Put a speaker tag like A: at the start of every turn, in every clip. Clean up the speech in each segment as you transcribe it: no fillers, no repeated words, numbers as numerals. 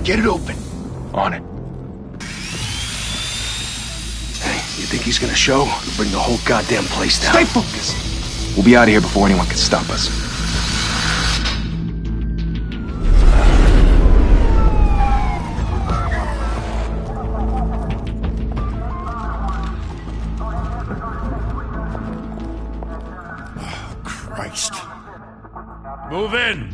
A: Get it open.
B: On it.
A: Hey, you think he's gonna show? We'll bring the whole goddamn place down.
B: Stay focused. We'll be out of here before anyone can stop us.
C: Christ. Move in!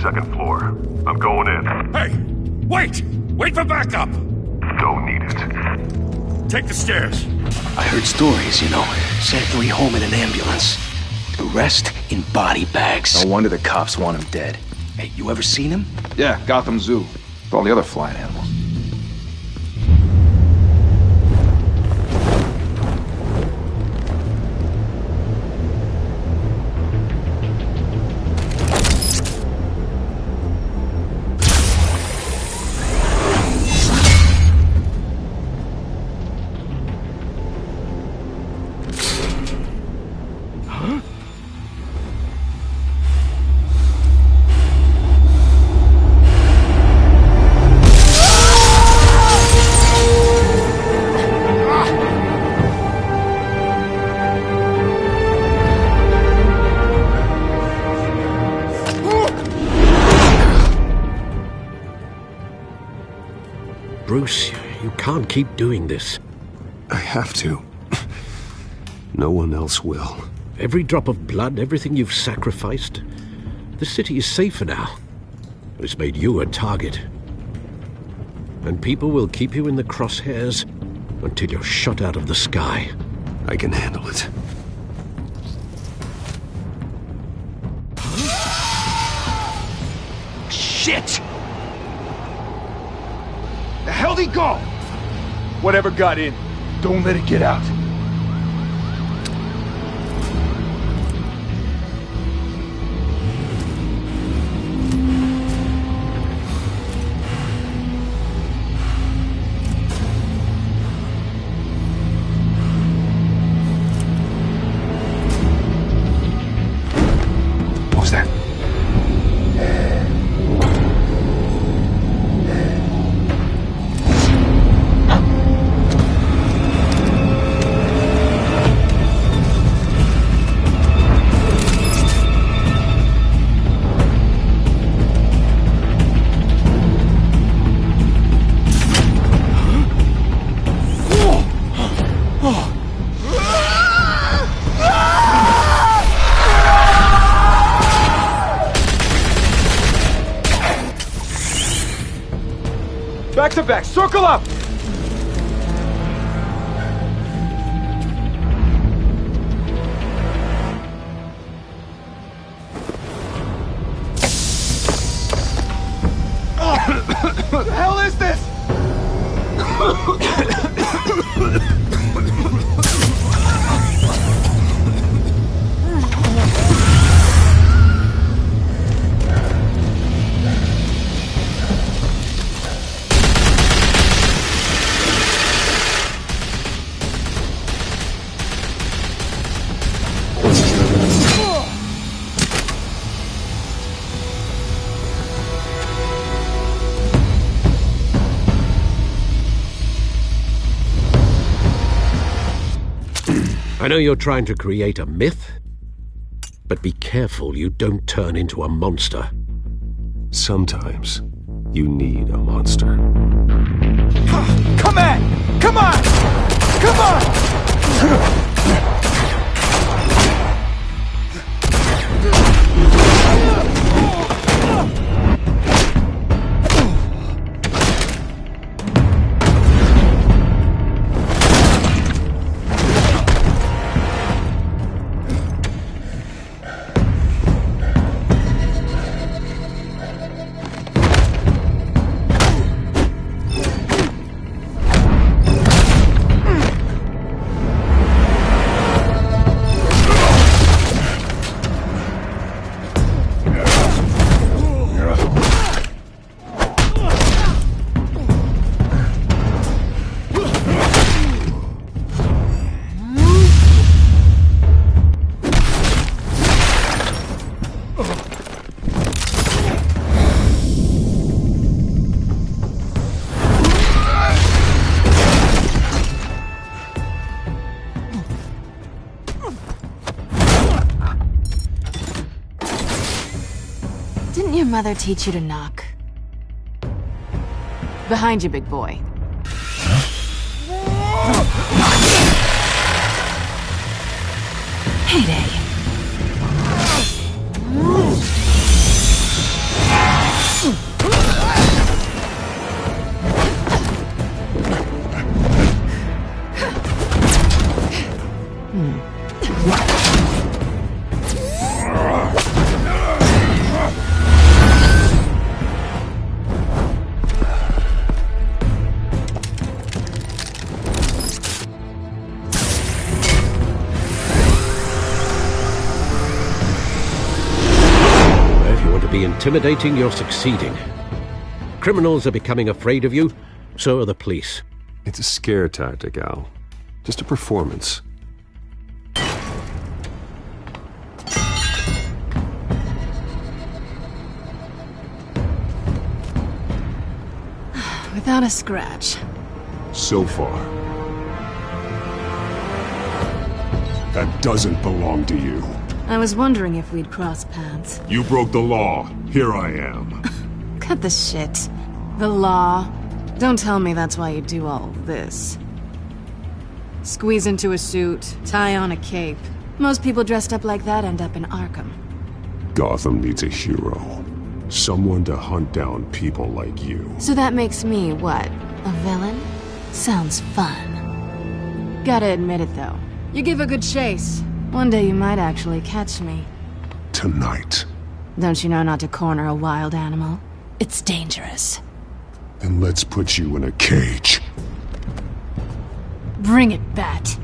D: Second floor. I'm going in.
C: Hey! Wait! Wait for backup!
D: Don't need it.
C: Take the stairs.
A: I heard stories, you know. Sent 3 home in an ambulance. The rest in body bags.
B: No wonder the cops want him dead.
A: Hey, you ever seen him?
B: Yeah, Gotham Zoo. With all the other flying animals.
E: Bruce, you can't keep doing this.
F: I have to. No one else will.
E: Every drop of blood, everything you've sacrificed. The city is safer now. It's made you a target. And people will keep you in the crosshairs until you're shot out of the sky.
F: I can handle it.
A: Shit! The hell'd he go?
B: Whatever got in, don't let it get out. What was that? Back to back, circle up! What the hell is this?
E: I know you're trying to create a myth, but be careful you don't turn into a monster.
F: Sometimes you need a monster.
B: Come on! Come on! Come on!
G: Didn't your mother teach you to knock? Behind you, big boy. Heyday.
E: Intimidating, you're succeeding. Criminals are becoming afraid of you, so are the police.
F: It's a scare tactic, Al. Just a performance.
G: Without a scratch.
F: So far. That doesn't belong to you.
G: I was wondering if we'd cross paths.
F: You broke the law. Here I am.
G: Cut the shit. The law. Don't tell me that's why you do all this. Squeeze into a suit, tie on a cape. Most people dressed up like that end up in Arkham.
F: Gotham needs a hero. Someone to hunt down people like you.
G: So that makes me, what, a villain? Sounds fun. Gotta admit it, though. You give a good chase. One day you might actually catch me.
F: Tonight.
G: Don't you know not to corner a wild animal? It's dangerous.
F: Then let's put you in a cage.
G: Bring it, Bat.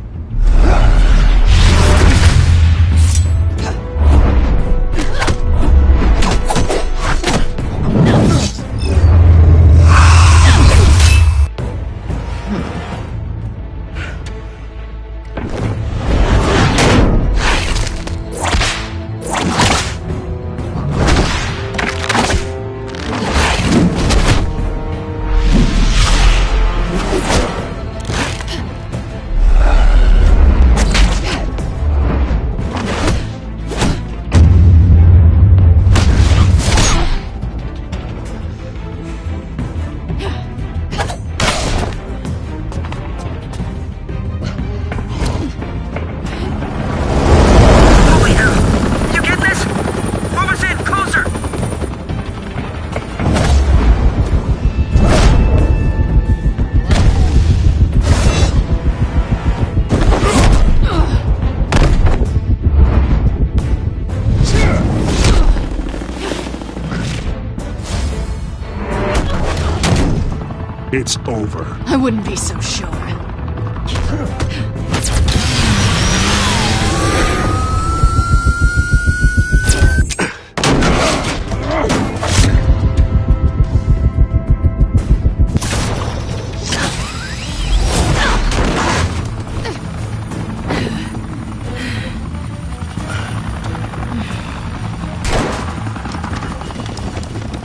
F: It's over.
G: I wouldn't be so sure.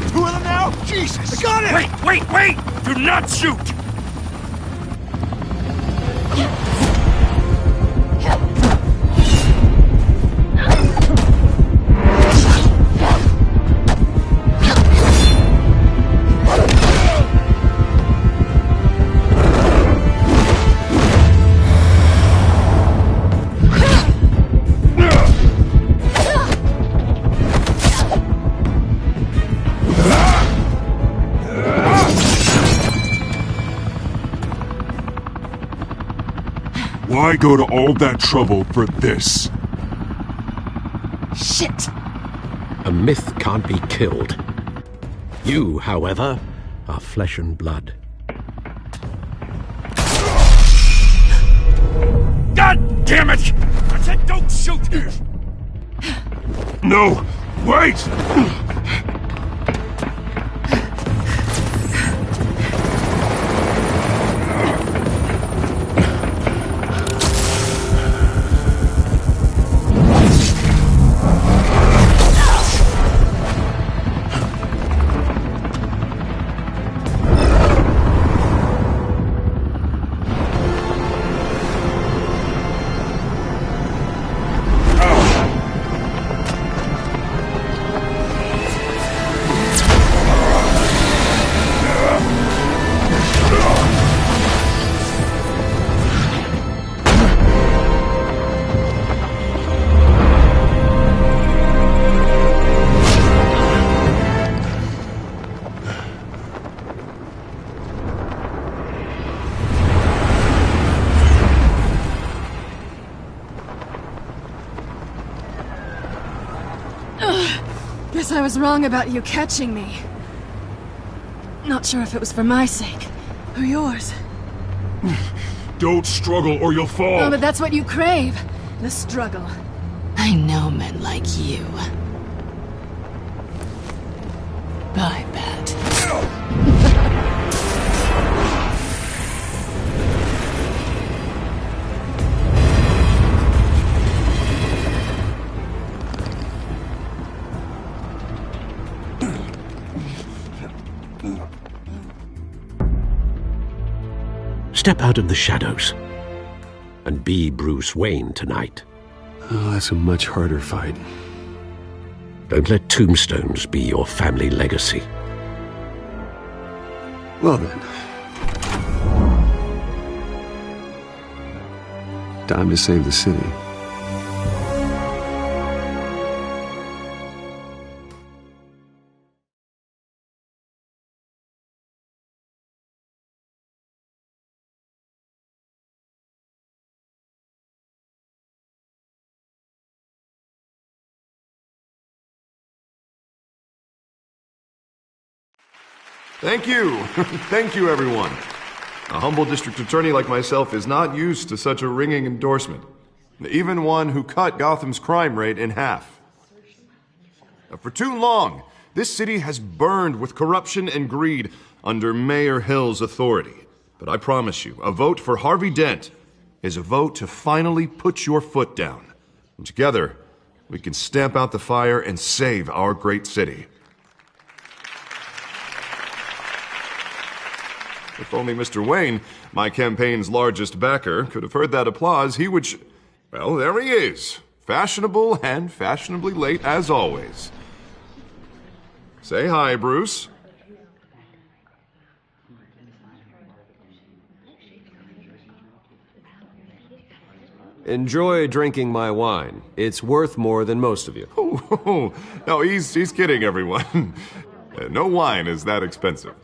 B: Two of them now? Jesus! I got it!
C: Wait! Do not shoot!
F: Why go to all that trouble for this?
G: Shit!
E: A myth can't be killed. You, however, are flesh and blood.
C: God damn it! I said don't shoot!
F: No! Wait!
G: Guess I was wrong about you catching me. Not sure if it was for my sake, or yours.
F: Don't struggle or you'll fall!
G: Oh, but that's what you crave. The struggle. I know men like you. Bye, Bat.
E: Step out of the shadows and be Bruce Wayne tonight.
F: Oh, that's a much harder fight.
E: Don't let tombstones be your family legacy.
F: Well then. Time to save the city.
H: Thank you. Thank you, everyone. A humble district attorney like myself is not used to such a ringing endorsement. Even one who cut Gotham's crime rate in half. For too long, this city has burned with corruption and greed under Mayor Hill's authority. But I promise you, a vote for Harvey Dent is a vote to finally put your foot down. And together, we can stamp out the fire and save our great city. If only Mr. Wayne, my campaign's largest backer, could have heard that applause, he would well, there he is. Fashionable and fashionably late as always. Say hi, Bruce.
I: Enjoy drinking my wine. It's worth more than most of you.
H: Oh, no, he's kidding, everyone. No wine is that expensive.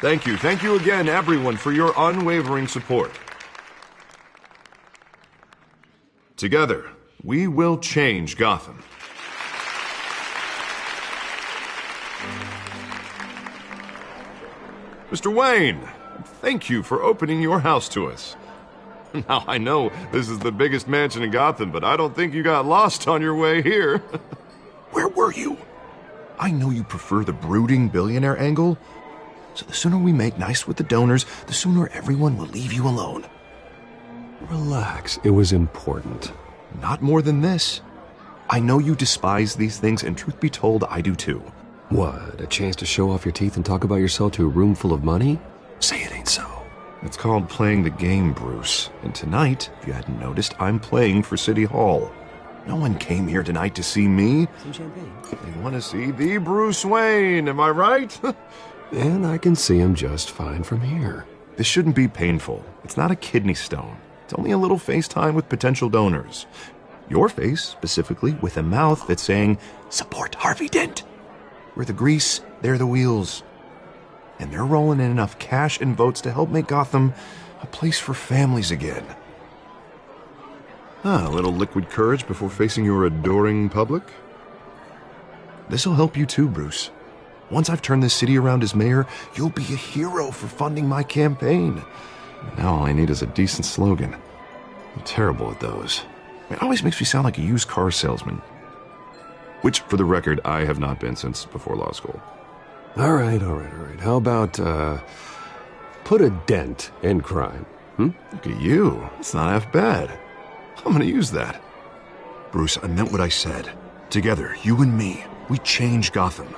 H: Thank you again, everyone, for your unwavering support. Together, we will change Gotham. Mr. Wayne, thank you for opening your house to us. Now, I know this is the biggest mansion in Gotham, but I don't think you got lost on your way here. Where were you? I know you prefer the brooding billionaire angle. So the sooner we make nice with the donors, the sooner everyone will leave you alone.
F: Relax, it was important.
H: Not more than this. I know you despise these things, and truth be told, I do too.
F: What, a chance to show off your teeth and talk about yourself to a room full of money?
H: Say it ain't so. It's called playing the game, Bruce. And tonight, if you hadn't noticed, I'm playing for City Hall. No one came here tonight to see me.
I: Some champagne.
H: They want to see the Bruce Wayne, am I right?
F: And I can see him just fine from here.
H: This shouldn't be painful. It's not a kidney stone. It's only a little FaceTime with potential donors. Your face, specifically, with a mouth that's saying, support Harvey Dent. We're the grease, they're the wheels. And they're rolling in enough cash and votes to help make Gotham a place for families again. A little liquid courage before facing your adoring public. This'll help you too, Bruce. Once I've turned this city around as mayor, you'll be a hero for funding my campaign. Now all I need is a decent slogan. I'm terrible at those. It always makes me sound like a used car salesman. Which, for the record, I have not been since before law school.
F: All right. How about, put a dent in crime?
H: Look at you. It's not half bad. I'm gonna use that. Bruce, I meant what I said. Together, you and me, we change Gotham.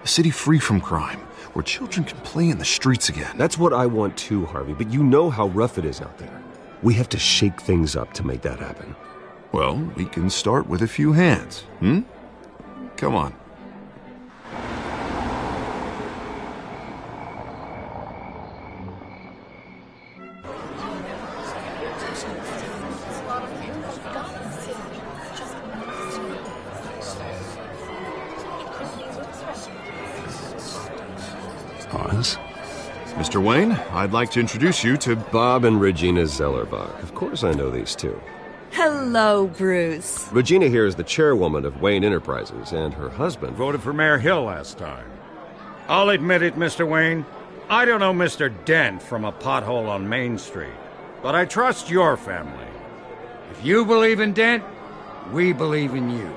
H: A city free from crime, where children can play in the streets again.
I: That's what I want too, Harvey, but you know how rough it is out there. We have to shake things up to make that happen.
H: Well, we can start with a few hands, Come on.
F: Pause.
H: Mr. Wayne, I'd like to introduce you to...
I: Bob and Regina Zellerbach. Of course I know these two.
J: Hello, Bruce.
I: Regina here is the chairwoman of Wayne Enterprises, and her husband
C: Voted for Mayor Hill last time. I'll admit it, Mr. Wayne. I don't know Mr. Dent from a pothole on Main Street, but I trust your family. If you believe in Dent, we believe in you.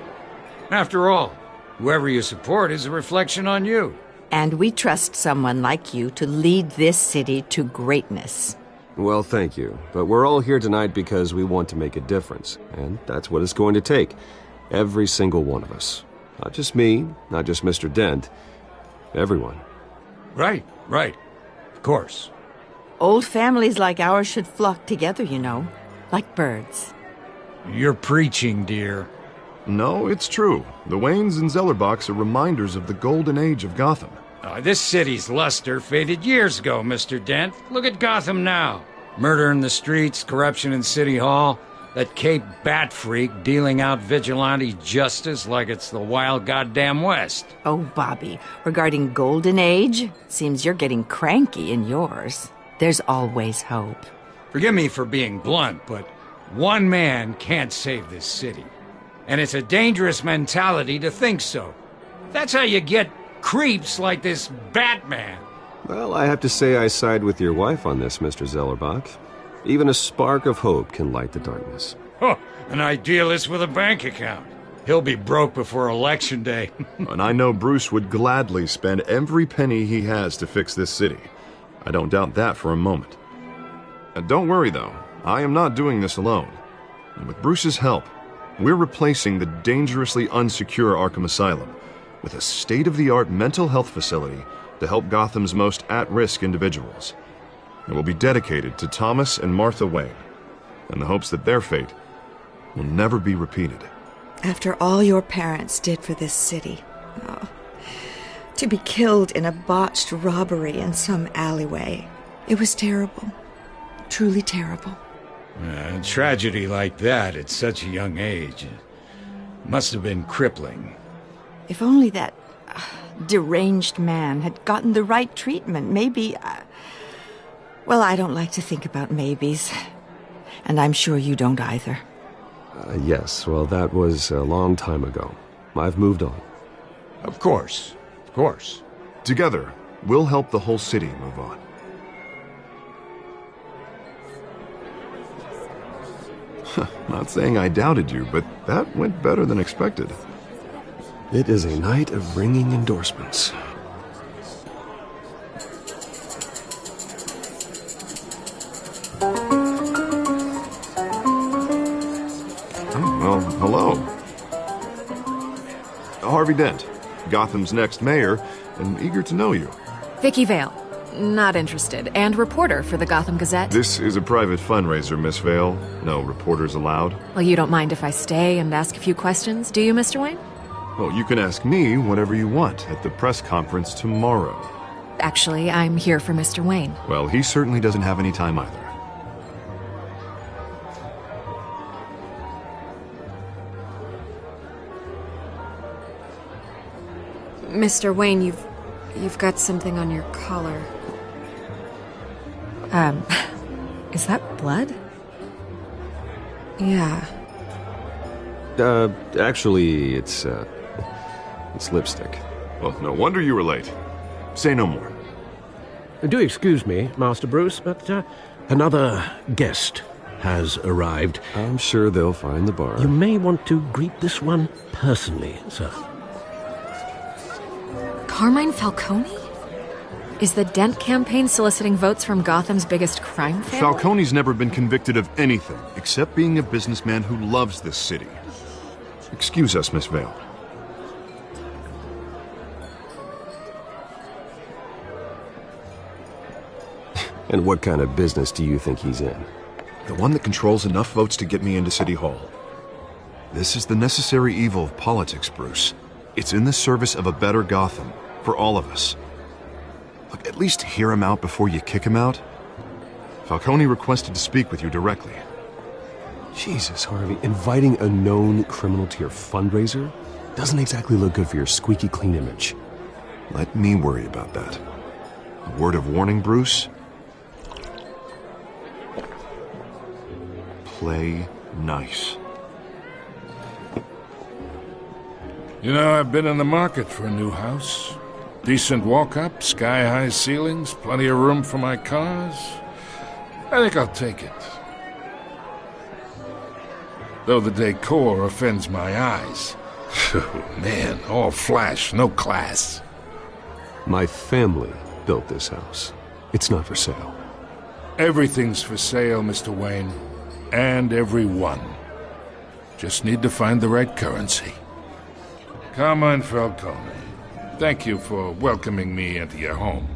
C: After all, whoever you support is a reflection on you.
J: And we trust someone like you to lead this city to greatness.
I: Well, thank you. But we're all here tonight because we want to make a difference. And that's what it's going to take. Every single one of us. Not just me, not just Mr. Dent. Everyone.
C: Right. Of course.
J: Old families like ours should flock together, you know. Like birds.
C: You're preaching, dear.
H: No, it's true. The Waynes and Zellerbachs are reminders of the golden age of Gotham.
C: This city's luster faded years ago, Mr. Dent. Look at Gotham now. Murder in the streets, corruption in City Hall, that Cape Bat freak dealing out vigilante justice like it's the wild goddamn West.
J: Oh, Bobby, regarding Golden Age, seems you're getting cranky in yours. There's always hope.
C: Forgive me for being blunt, but one man can't save this city. And it's a dangerous mentality to think so. That's how you get creeps like this Batman.
I: Well, I have to say I side with your wife on this, Mr. Zellerbach. Even a spark of hope can light the darkness.
C: Oh, an idealist with a bank account. He'll be broke before Election Day.
H: And I know Bruce would gladly spend every penny he has to fix this city. I don't doubt that for a moment. And don't worry, though. I am not doing this alone. And with Bruce's help, we're replacing the dangerously unsecure Arkham Asylum with a state-of-the-art mental health facility to help Gotham's most at-risk individuals. It will be dedicated to Thomas and Martha Wayne, in the hopes that their fate will never be repeated.
K: After all your parents did for this city, to be killed in a botched robbery in some alleyway, it was terrible. Truly terrible.
C: A tragedy like that at such a young age must have been crippling.
J: If only that deranged man had gotten the right treatment, maybe... well, I don't like to think about maybes. And I'm sure you don't either.
I: Yes, well, that was a long time ago. I've moved on.
C: Of course.
H: Together, we'll help the whole city move on. Not saying I doubted you, but that went better than expected.
I: It is a night of ringing endorsements.
H: Well, hello. Harvey Dent, Gotham's next mayor, and eager to know you.
G: Vicky Vale. Not interested. And reporter for the Gotham Gazette.
H: This is a private fundraiser, Miss Vale. No reporters allowed.
G: Well, you don't mind if I stay and ask a few questions, do you, Mr. Wayne?
H: Well, you can ask me whatever you want at the press conference tomorrow.
G: Actually, I'm here for Mr. Wayne.
H: Well, he certainly doesn't have any time either.
G: Mr. Wayne, you've got something on your collar. Is that blood? Yeah.
I: Actually, it's lipstick.
H: Well, no wonder you were late. Say no more.
E: Do excuse me, Master Bruce, but another guest has arrived.
I: I'm sure they'll find the bar.
E: You may want to greet this one personally, sir.
G: Carmine Falcone? Is the Dent campaign soliciting votes from Gotham's biggest crime family?
H: Falcone's never been convicted of anything except being a businessman who loves this city. Excuse us, Miss Vale.
I: And what kind of business do you think he's in?
H: The one that controls enough votes to get me into City Hall. This is the necessary evil of politics, Bruce. It's in the service of a better Gotham, for all of us. Look, at least hear him out before you kick him out. Falcone requested to speak with you directly.
I: Jesus, Harvey, inviting a known criminal to your fundraiser doesn't exactly look good for your squeaky clean image.
H: Let me worry about that. A word of warning, Bruce? play nice.
L: You know, I've been in the market for a new house. Decent walk-up, sky-high ceilings, plenty of room for my cars. I think I'll take it. Though the decor offends my eyes. Oh, man, all flash, no class.
I: My family built this house. It's not for sale.
L: Everything's for sale, Mr. Wayne. And everyone. Just need to find the right currency. Carmine Falcone, thank you for welcoming me into your home.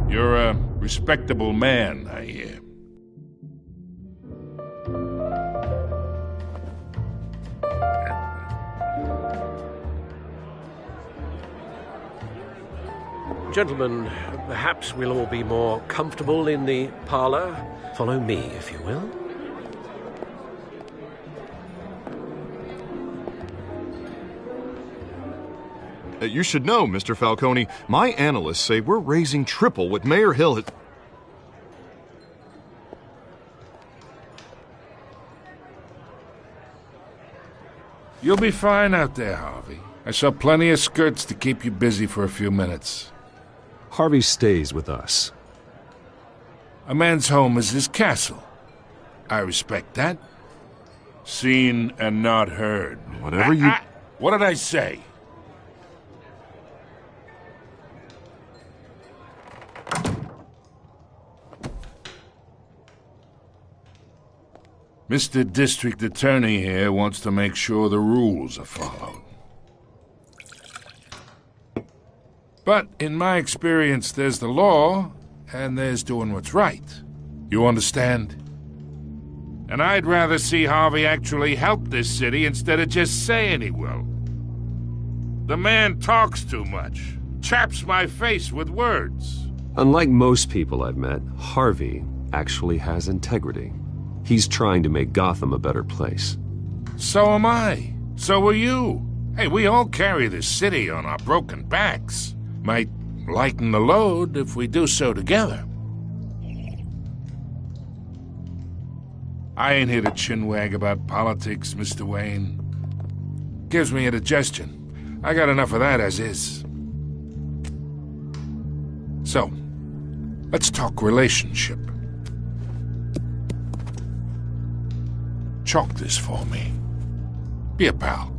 L: You're a respectable man, I hear.
E: Gentlemen, perhaps we'll all be more comfortable in the parlor. Follow me, if you will.
H: You should know, Mr. Falcone, my analysts say we're raising triple what Mayor Hill had...
L: You'll be fine out there, Harvey. I saw plenty of skirts to keep you busy for a few minutes.
I: Harvey stays with us.
L: A man's home is his castle. I respect that. Seen and not heard.
H: Whatever you...
L: What did I say? Mr. District Attorney here wants to make sure the rules are followed. But in my experience, there's the law, and there's doing what's right. You understand? And I'd rather see Harvey actually help this city instead of just saying he will. The man talks too much, chaps my face with words.
I: Unlike most people I've met, Harvey actually has integrity. He's trying to make Gotham a better place.
L: So am I. So are you. Hey, we all carry this city on our broken backs. Might lighten the load if we do so together. I ain't here to chinwag about politics, Mr. Wayne. Gives me indigestion. I got enough of that as is. So, let's talk relationship. Chalk this for me. Be a pal.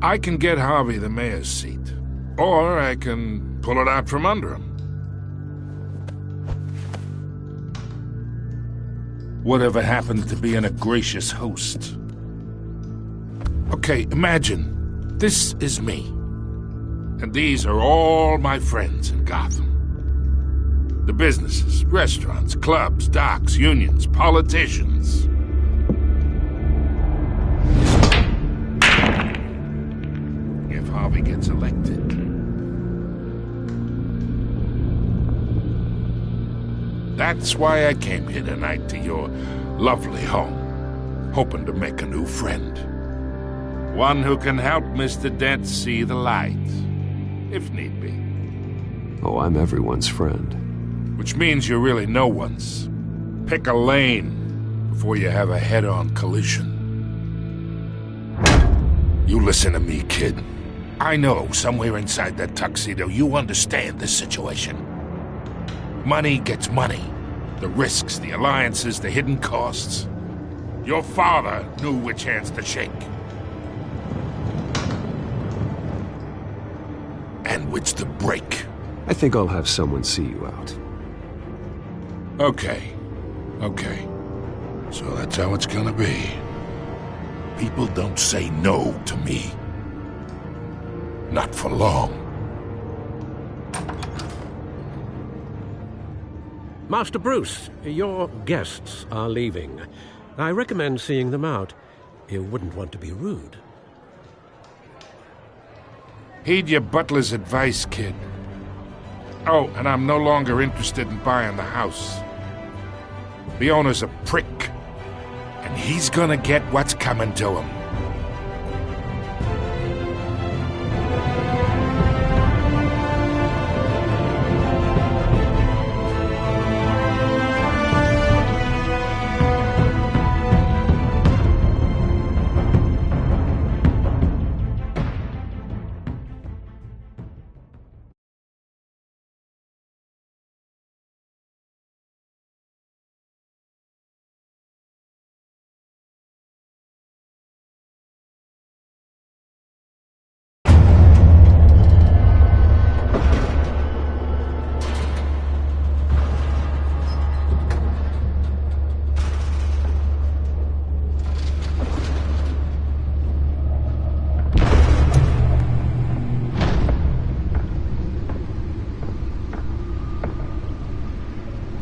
L: I can get Harvey the mayor's seat, or I can pull it out from under him. Whatever happened to being a gracious host? Okay, imagine this is me, and these are all my friends in Gotham. The businesses, restaurants, clubs, docks, unions, politicians. If Harvey gets elected, that's why I came here tonight to your lovely home, hoping to make a new friend. One who can help Mr. Dent see the light, if need be.
I: Oh, I'm everyone's friend.
L: Which means you're really no one's. Pick a lane before you have a head-on collision. You listen to me, kid. I know somewhere inside that tuxedo you understand this situation. Money gets money. The risks, the alliances, the hidden costs. Your father knew which hands to shake. And which to break.
I: I think I'll have someone see you out.
L: Okay. So that's how it's gonna be. People don't say no to me. Not for long.
E: Master Bruce, your guests are leaving. I recommend seeing them out. You wouldn't want to be rude.
L: Heed your butler's advice, kid. Oh, and I'm no longer interested in buying the house. The owner's a prick, and he's gonna get what's coming to him.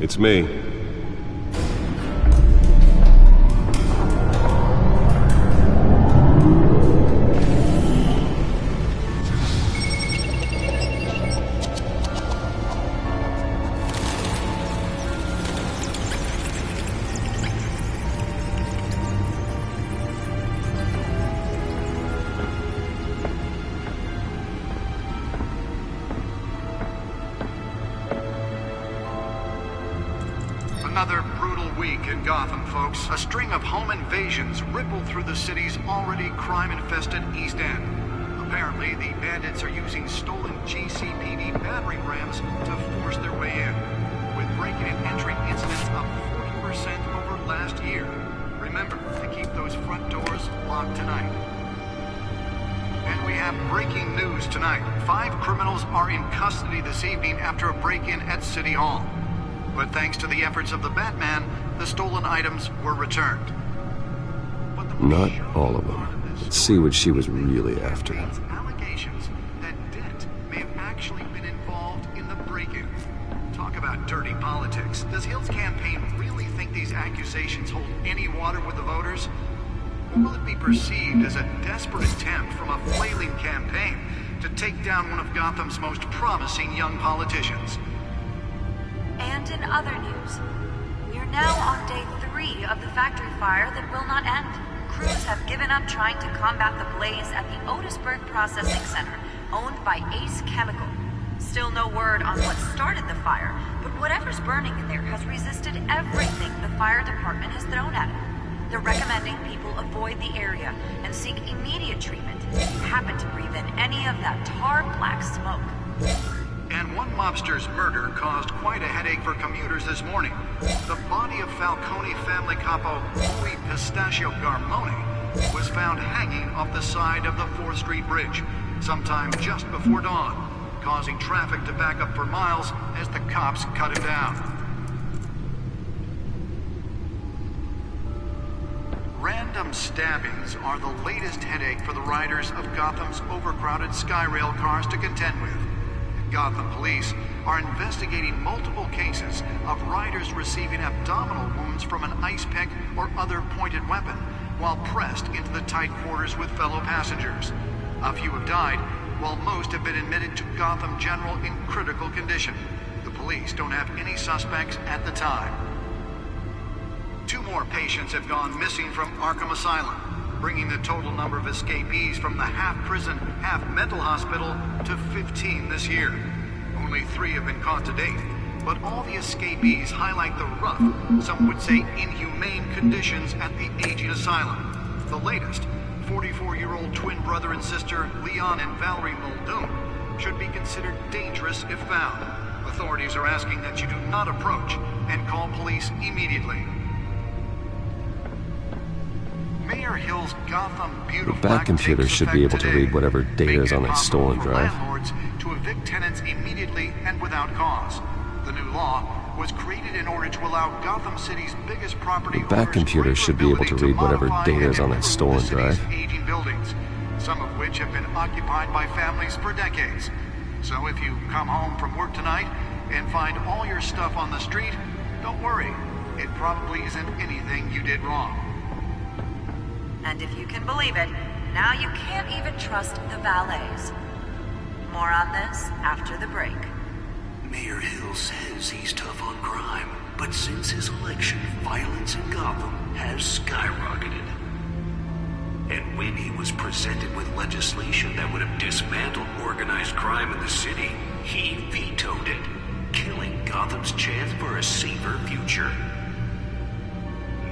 I: It's me.
M: Another brutal week in Gotham, folks. A string of home invasions rippled through the city's already crime-infested East End. Apparently, the bandits are using stolen GCPD battering rams to force their way in, with breaking and entering incidents up 40% over last year. Remember to keep those front doors locked tonight. And we have breaking news tonight. 5 criminals are in custody this evening after a break-in at City Hall. But thanks to the efforts of the Batman, the stolen items were returned.
I: Not all of them. Let's see what she was really after.
M: Allegations that Dent may have actually been involved in the break-in. Talk about dirty politics. Does Hill's campaign really think these accusations hold any water with the voters? Or will it be perceived as a desperate attempt from a flailing campaign to take down one of Gotham's most promising young politicians?
N: And in other news, we're now on day 3 of the factory fire that will not end. Crews have given up trying to combat the blaze at the Otisburg Processing Center, owned by Ace Chemical. Still no word on what started the fire, but whatever's burning in there has resisted everything the fire department has thrown at it. They're recommending people avoid the area and seek immediate treatment if you happen to breathe in any of that tar black smoke.
M: And one mobster's murder caused quite a headache for commuters this morning. The body of Falcone family capo Louis Pistachio Garmone was found hanging off the side of the 4th Street Bridge sometime just before dawn, causing traffic to back up for miles as the cops cut him down. Random stabbings are the latest headache for the riders of Gotham's overcrowded Skyrail cars to contend with. Gotham police are investigating multiple cases of riders receiving abdominal wounds from an ice pick or other pointed weapon while pressed into the tight quarters with fellow passengers. A few have died, while most have been admitted to Gotham General in critical condition. The police don't have any suspects at the time. 2 more patients have gone missing from Arkham Asylum, bringing the total number of escapees from the half-prison, half-mental hospital to 15 this year. Only 3 have been caught to date, but all the escapees highlight the rough, some would say inhumane conditions at the aging asylum. The latest, 44-year-old twin brother and sister Leon and Valerie Muldoon, should be considered dangerous if found. Authorities are asking that you do not approach and call police immediately. Mayor Hill's Gotham Beautiful
I: The Bat computer should be able to read whatever data is on that stolen drive.
M: Landlords to evict tenants immediately and without cause. The new law was created in order to allow Gotham City's biggest property owners
I: The Bat computer should be able to read whatever data is on that stolen drive.
M: Aging buildings, some of which have been occupied by families for decades. So if you come home from work tonight and find all your stuff on the street, don't worry. It probably isn't anything you did wrong.
N: And if you can believe it, now you can't even trust the valets. More on this after the break.
A: Mayor Hill says he's tough on crime, but since his election, violence in Gotham has skyrocketed. And when he was presented with legislation that would have dismantled organized crime in the city, he vetoed it, killing Gotham's chance for a safer future.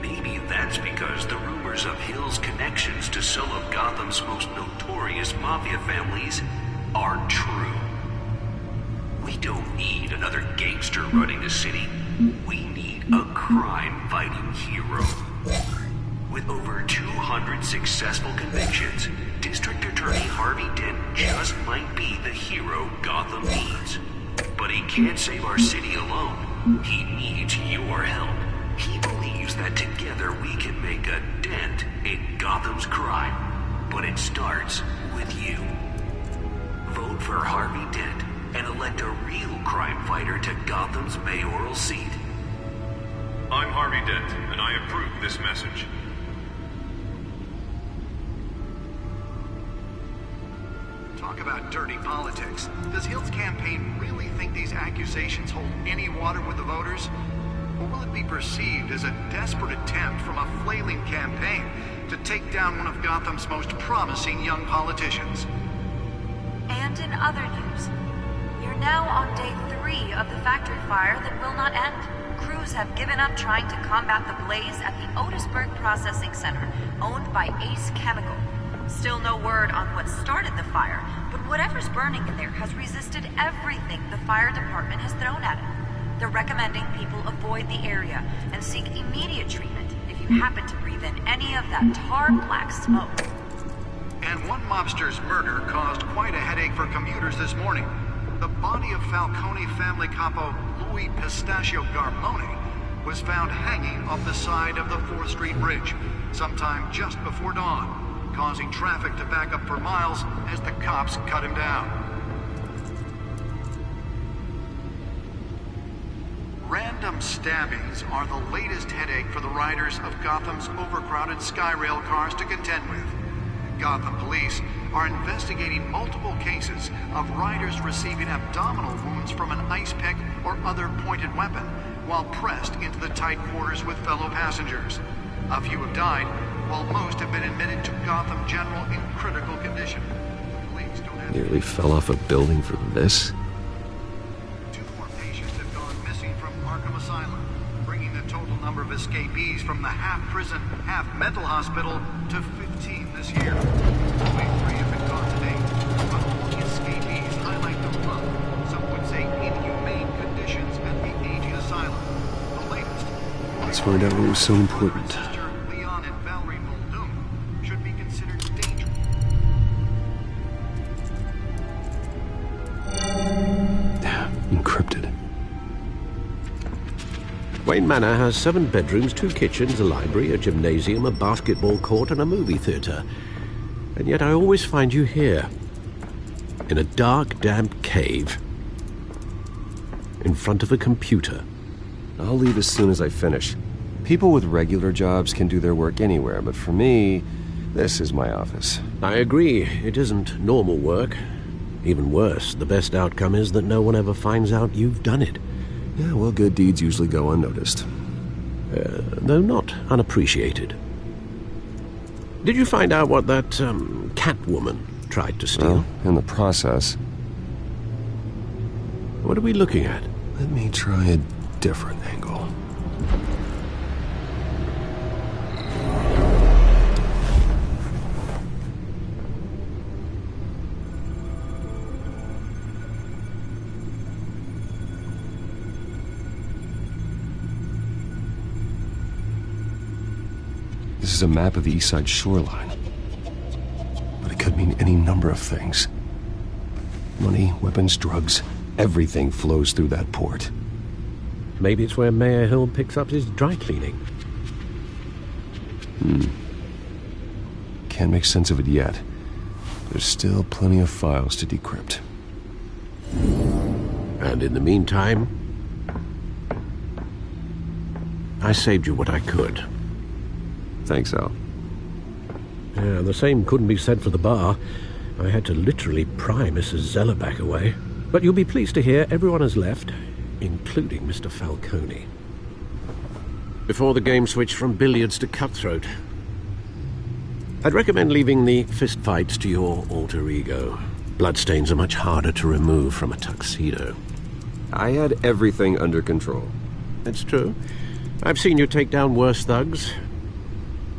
A: Maybe that's because the rumors of Hill's connections to some of Gotham's most notorious mafia families are true. We don't need another gangster running the city. We need a crime-fighting hero. With over 200 successful convictions, District Attorney Harvey Dent just might be the hero Gotham needs. But he can't save our city alone. He needs your help. He believes that together we can make a dent in Gotham's crime. But it starts with you. Vote for Harvey Dent and elect a real crime fighter to Gotham's mayoral seat.
D: I'm Harvey Dent, and I approve this message.
M: Talk about dirty politics. Does Hill's campaign really think these accusations hold any water with the voters? Or will it be perceived as a desperate attempt from a flailing campaign to take down one of Gotham's most promising young politicians?
N: And in other news, you're now on day 3 of the factory fire that will not end. Crews have given up trying to combat the blaze at the Otisburg Processing Center, owned by Ace Chemical. Still no word on what started the fire, but whatever's burning in there has resisted everything the fire department has thrown at it. They're recommending people avoid the area and seek immediate treatment if you happen to breathe in any of that tar black smoke.
M: And one mobster's murder caused quite a headache for commuters this morning. The body of Falcone family capo Louis Pistachio Garmone was found hanging off the side of the 4th Street Bridge sometime just before dawn, causing traffic to back up for miles as the cops cut him down. Random stabbings are the latest headache for the riders of Gotham's overcrowded Skyrail cars to contend with. Gotham police are investigating multiple cases of riders receiving abdominal wounds from an ice pick or other pointed weapon while pressed into the tight quarters with fellow passengers. A few have died, while most have been admitted to Gotham General in critical condition. Police don't have...
I: Nearly fell off a building for this?
M: 2 more patients have gone missing from Arkham Asylum, bringing the total number of escapees from the half-prison, half-mental hospital to 15 this year. Only 3 have been caught to date, but all the escapees highlight the rough, some would say inhumane conditions at the aging asylum. The latest...
I: Let's find out what was so important.
M: Leon and Valerie Muldoon should be considered dangerous.
I: Encrypted.
E: Wayne Manor has 7 bedrooms, 2 kitchens, a library, a gymnasium, a basketball court, and a movie theatre. And yet I always find you here, in a dark, damp cave, in front of a computer.
I: I'll leave as soon as I finish. People with regular jobs can do their work anywhere, but for me, this is my office.
E: I agree. It isn't normal work. Even worse, the best outcome is that no one ever finds out you've done it.
I: Yeah, well, good deeds usually go unnoticed.
E: Though not unappreciated. Did you find out what that, Catwoman tried to steal?
I: Well, in the process.
E: What are we looking at?
I: Let me try a different angle. This is a map of the East Side shoreline. But it could mean any number of things. Money, weapons, drugs, everything flows through that port.
E: Maybe it's where Mayor Hill picks up his dry cleaning.
I: Can't make sense of it yet. There's still plenty of files to decrypt.
E: And in the meantime, I saved you what I could.
I: Thanks, Al.
E: Yeah, the same couldn't be said for the bar. I had to literally pry Mrs. Zeller back away. But you'll be pleased to hear everyone has left, including Mr. Falcone. Before the game switched from billiards to cutthroat. I'd recommend leaving the fistfights to your alter ego. Bloodstains are much harder to remove from a tuxedo.
I: I had everything under control.
E: That's true. I've seen you take down worse thugs.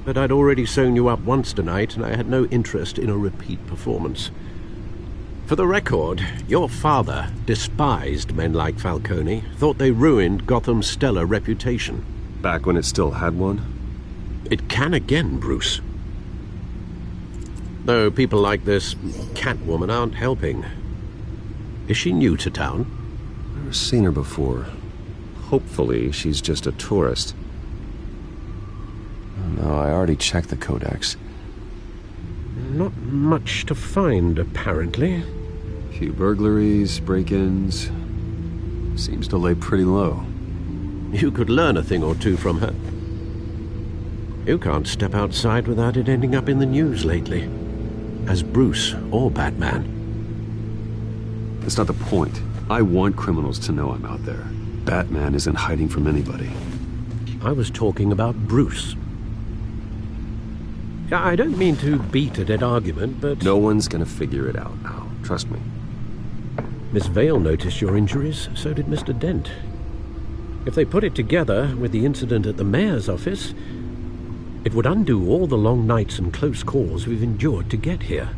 E: But I'd already sewn you up once tonight, and I had no interest in a repeat performance. For the record, your father despised men like Falcone, thought they ruined Gotham's stellar reputation.
I: Back when it still had one?
E: It can again, Bruce. Though people like this Catwoman aren't helping. Is she new to town?
I: Never seen her before. Hopefully, she's just a tourist. No, I already checked the codex.
E: Not much to find, apparently.
I: Few burglaries, break-ins. Seems to lay pretty low.
E: You could learn a thing or two from her. You can't step outside without it ending up in the news lately. As Bruce or Batman.
I: That's not the point. I want criminals to know I'm out there. Batman isn't hiding from anybody.
E: I was talking about Bruce. I don't mean to beat a dead argument, but...
I: No one's gonna figure it out now. Trust me.
E: Miss Vale noticed your injuries, so did Mr. Dent. If they put it together with the incident at the mayor's office, it would undo all the long nights and close calls we've endured to get here.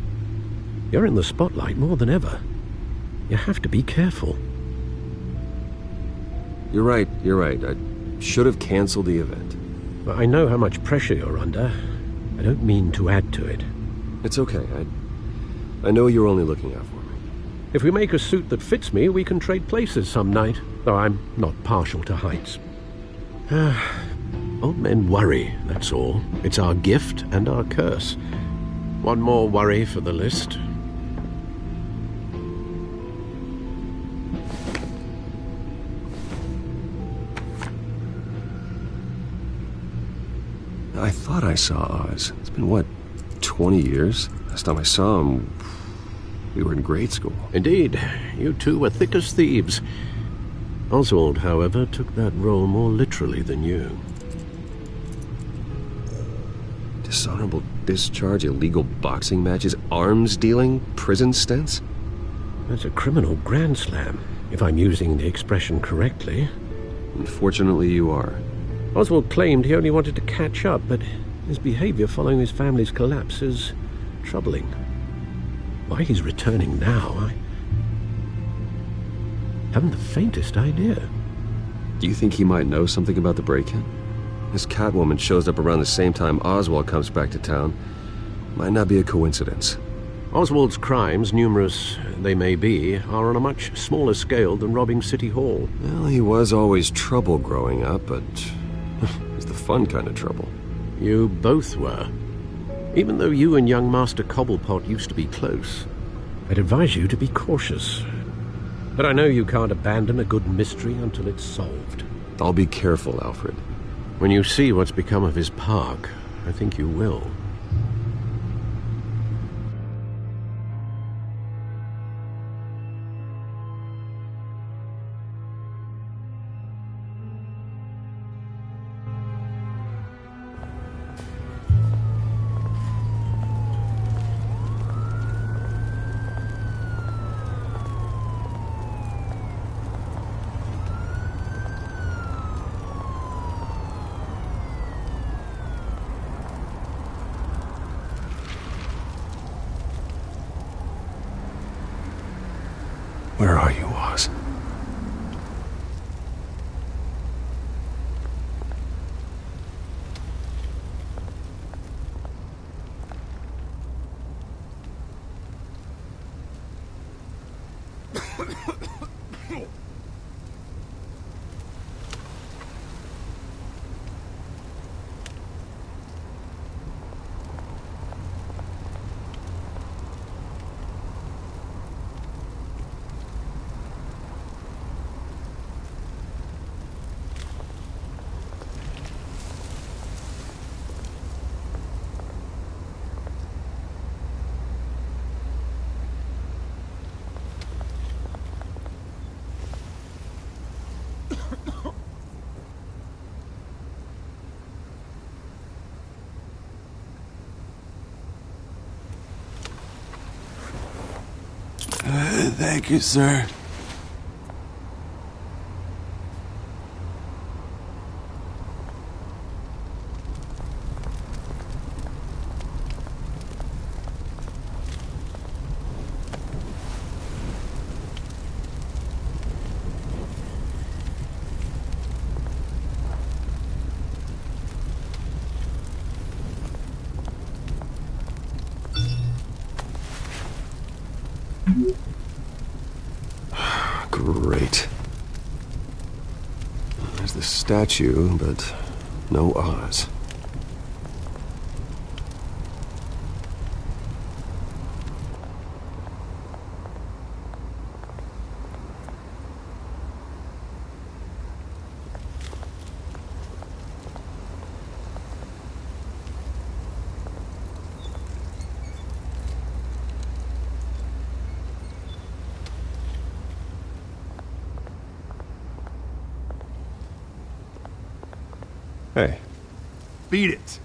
E: You're in the spotlight more than ever. You have to be careful.
I: You're right. I should have canceled the event.
E: I know how much pressure you're under. I don't mean to add to it.
I: It's okay. I know you're only looking out for me.
E: If we make a suit that fits me, we can trade places some night, though I'm not partial to heights. Old men worry, that's all. It's our gift and our curse. One more worry for the list.
I: I thought I saw Oz. It's been, what, 20 years? Last time I saw him, we were in grade school.
E: Indeed. You two were thick as thieves. Oswald, however, took that role more literally than you.
I: Dishonorable discharge, illegal boxing matches, arms dealing, prison stints?
E: That's a criminal grand slam, if I'm using the expression correctly.
I: Unfortunately, you are.
E: Oswald claimed he only wanted to catch up, but his behavior following his family's collapse is troubling. Why he's returning now, I haven't the faintest idea.
I: Do you think he might know something about the break-in? This Catwoman shows up around the same time Oswald comes back to town. Might not be a coincidence.
E: Oswald's crimes, numerous they may be, are on a much smaller scale than robbing City Hall.
I: Well, he was always trouble growing up, but it's the fun kind of trouble.
E: You both were. Even though you and young Master Cobblepot used to be close, I'd advise you to be cautious. But I know you can't abandon a good mystery until it's solved.
I: I'll be careful, Alfred.
E: When you see what's become of his park, I think you will.
I: Where are you, Oz?
B: Thank you, sir.
I: Great. There's the statue, but no Oz. Hey.
B: Beat it.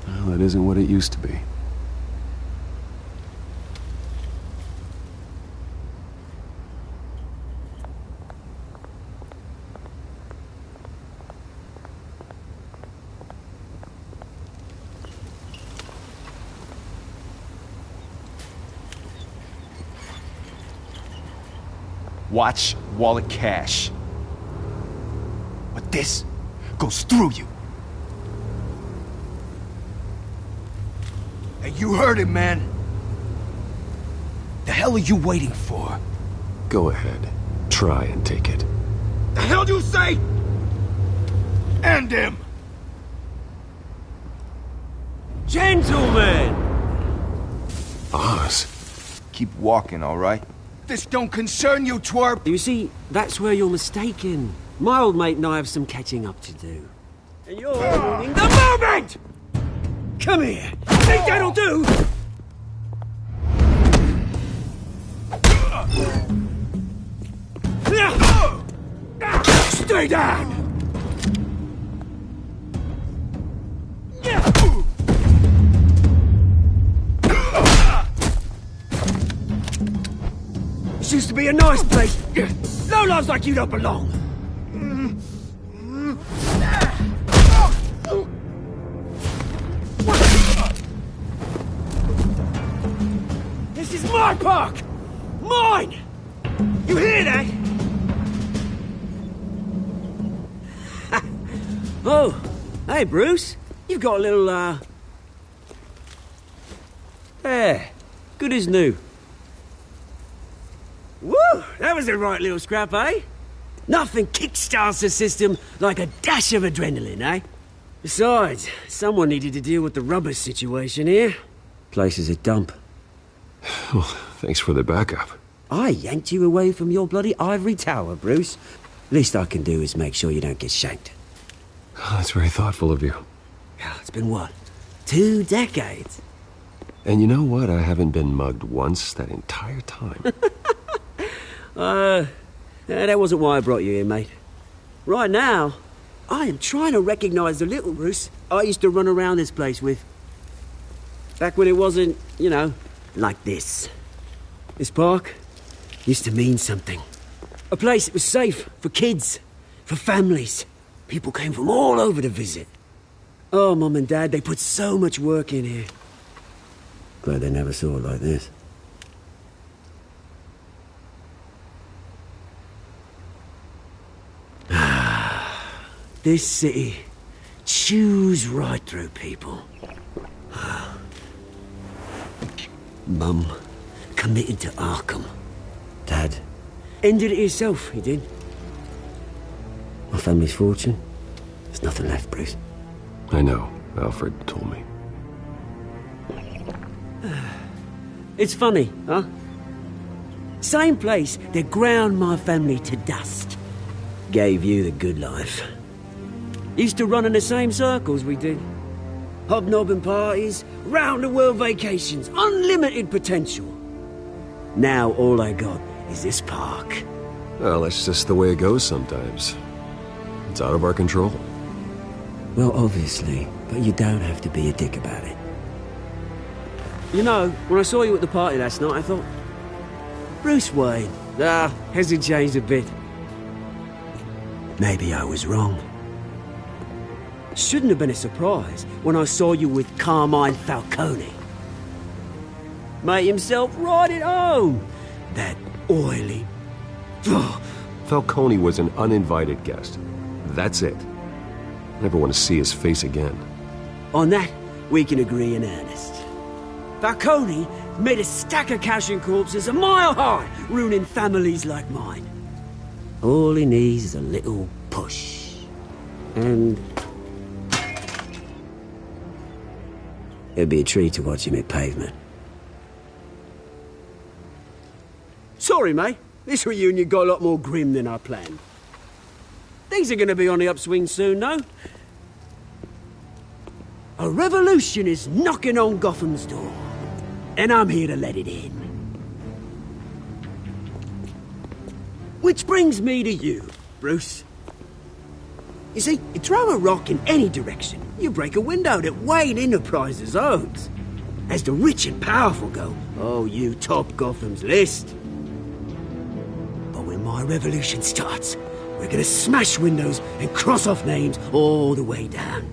I: Well, it isn't what it used to be.
B: Watch wallet cash. But this goes through you. Hey, you heard him, man. The hell are you waiting for?
I: Go ahead. Try and take it.
B: The hell do you say? End him!
O: Gentlemen!
I: Oz.
B: Keep walking, all right? This don't concern you, twerp!
O: You see, that's where you're mistaken. My old mate and I have some catching up to do. And you're ruining the moment! Come here! Think that'll do? Stay down! This used to be a nice place. Lowlifes like you don't belong. This is my park! Mine! You hear that? Oh, hey Bruce. You've got a little, There. Good as new. Woo! That was a right little scrap, eh? Nothing kickstarts the system like a dash of adrenaline, eh? Besides, someone needed to deal with the rubber situation here. Place is a dump.
I: Well, thanks for the backup.
O: I yanked you away from your bloody ivory tower, Bruce. Least I can do is make sure you don't get shanked.
I: Oh, that's very thoughtful of you.
O: It's been what? 2 decades?
I: And you know what? I haven't been mugged once that entire time.
O: That wasn't why I brought you here, mate. Right now, I am trying to recognize the little Bruce I used to run around this place with. Back when it wasn't, you know, like this. This park used to mean something. A place that was safe for kids, for families. People came from all over to visit. Oh, Mum and Dad, they put so much work in here. Glad they never saw it like this. This city chews right through people. Mum committed to Arkham. Dad ended it himself, he did. My family's fortune, there's nothing left, Bruce.
I: I know. Alfred told me.
O: It's funny, huh? Same place that ground my family to dust. Gave you the good life. Used to run in the same circles we did. Hobnobbing parties, round-the-world vacations, unlimited potential. Now all I got is this park.
I: Well, that's just the way it goes sometimes. It's out of our control.
O: Well, obviously, but you don't have to be a dick about it. You know, when I saw you at the party last night, I thought, Bruce Wayne, hasn't changed a bit. Maybe I was wrong. Shouldn't have been a surprise when I saw you with Carmine Falcone. Made himself right at home. That oily...
I: Falcone was an uninvited guest. That's it. Never want to see his face again.
O: On that, we can agree in earnest. Falcone made a stack of cash and corpses a mile high, ruining families like mine. All he needs is a little push. And... it'd be a treat to watch him hit pavement. Sorry, mate. This reunion got a lot more grim than I planned. Things are going to be on the upswing soon, though. A revolution is knocking on Gotham's door, and I'm here to let it in. Which brings me to you, Bruce. You see, you throw a rock in any direction, you break a window that Wayne Enterprises owns. As the rich and powerful go, oh, you top Gotham's list. But when my revolution starts, we're gonna smash windows and cross off names all the way down.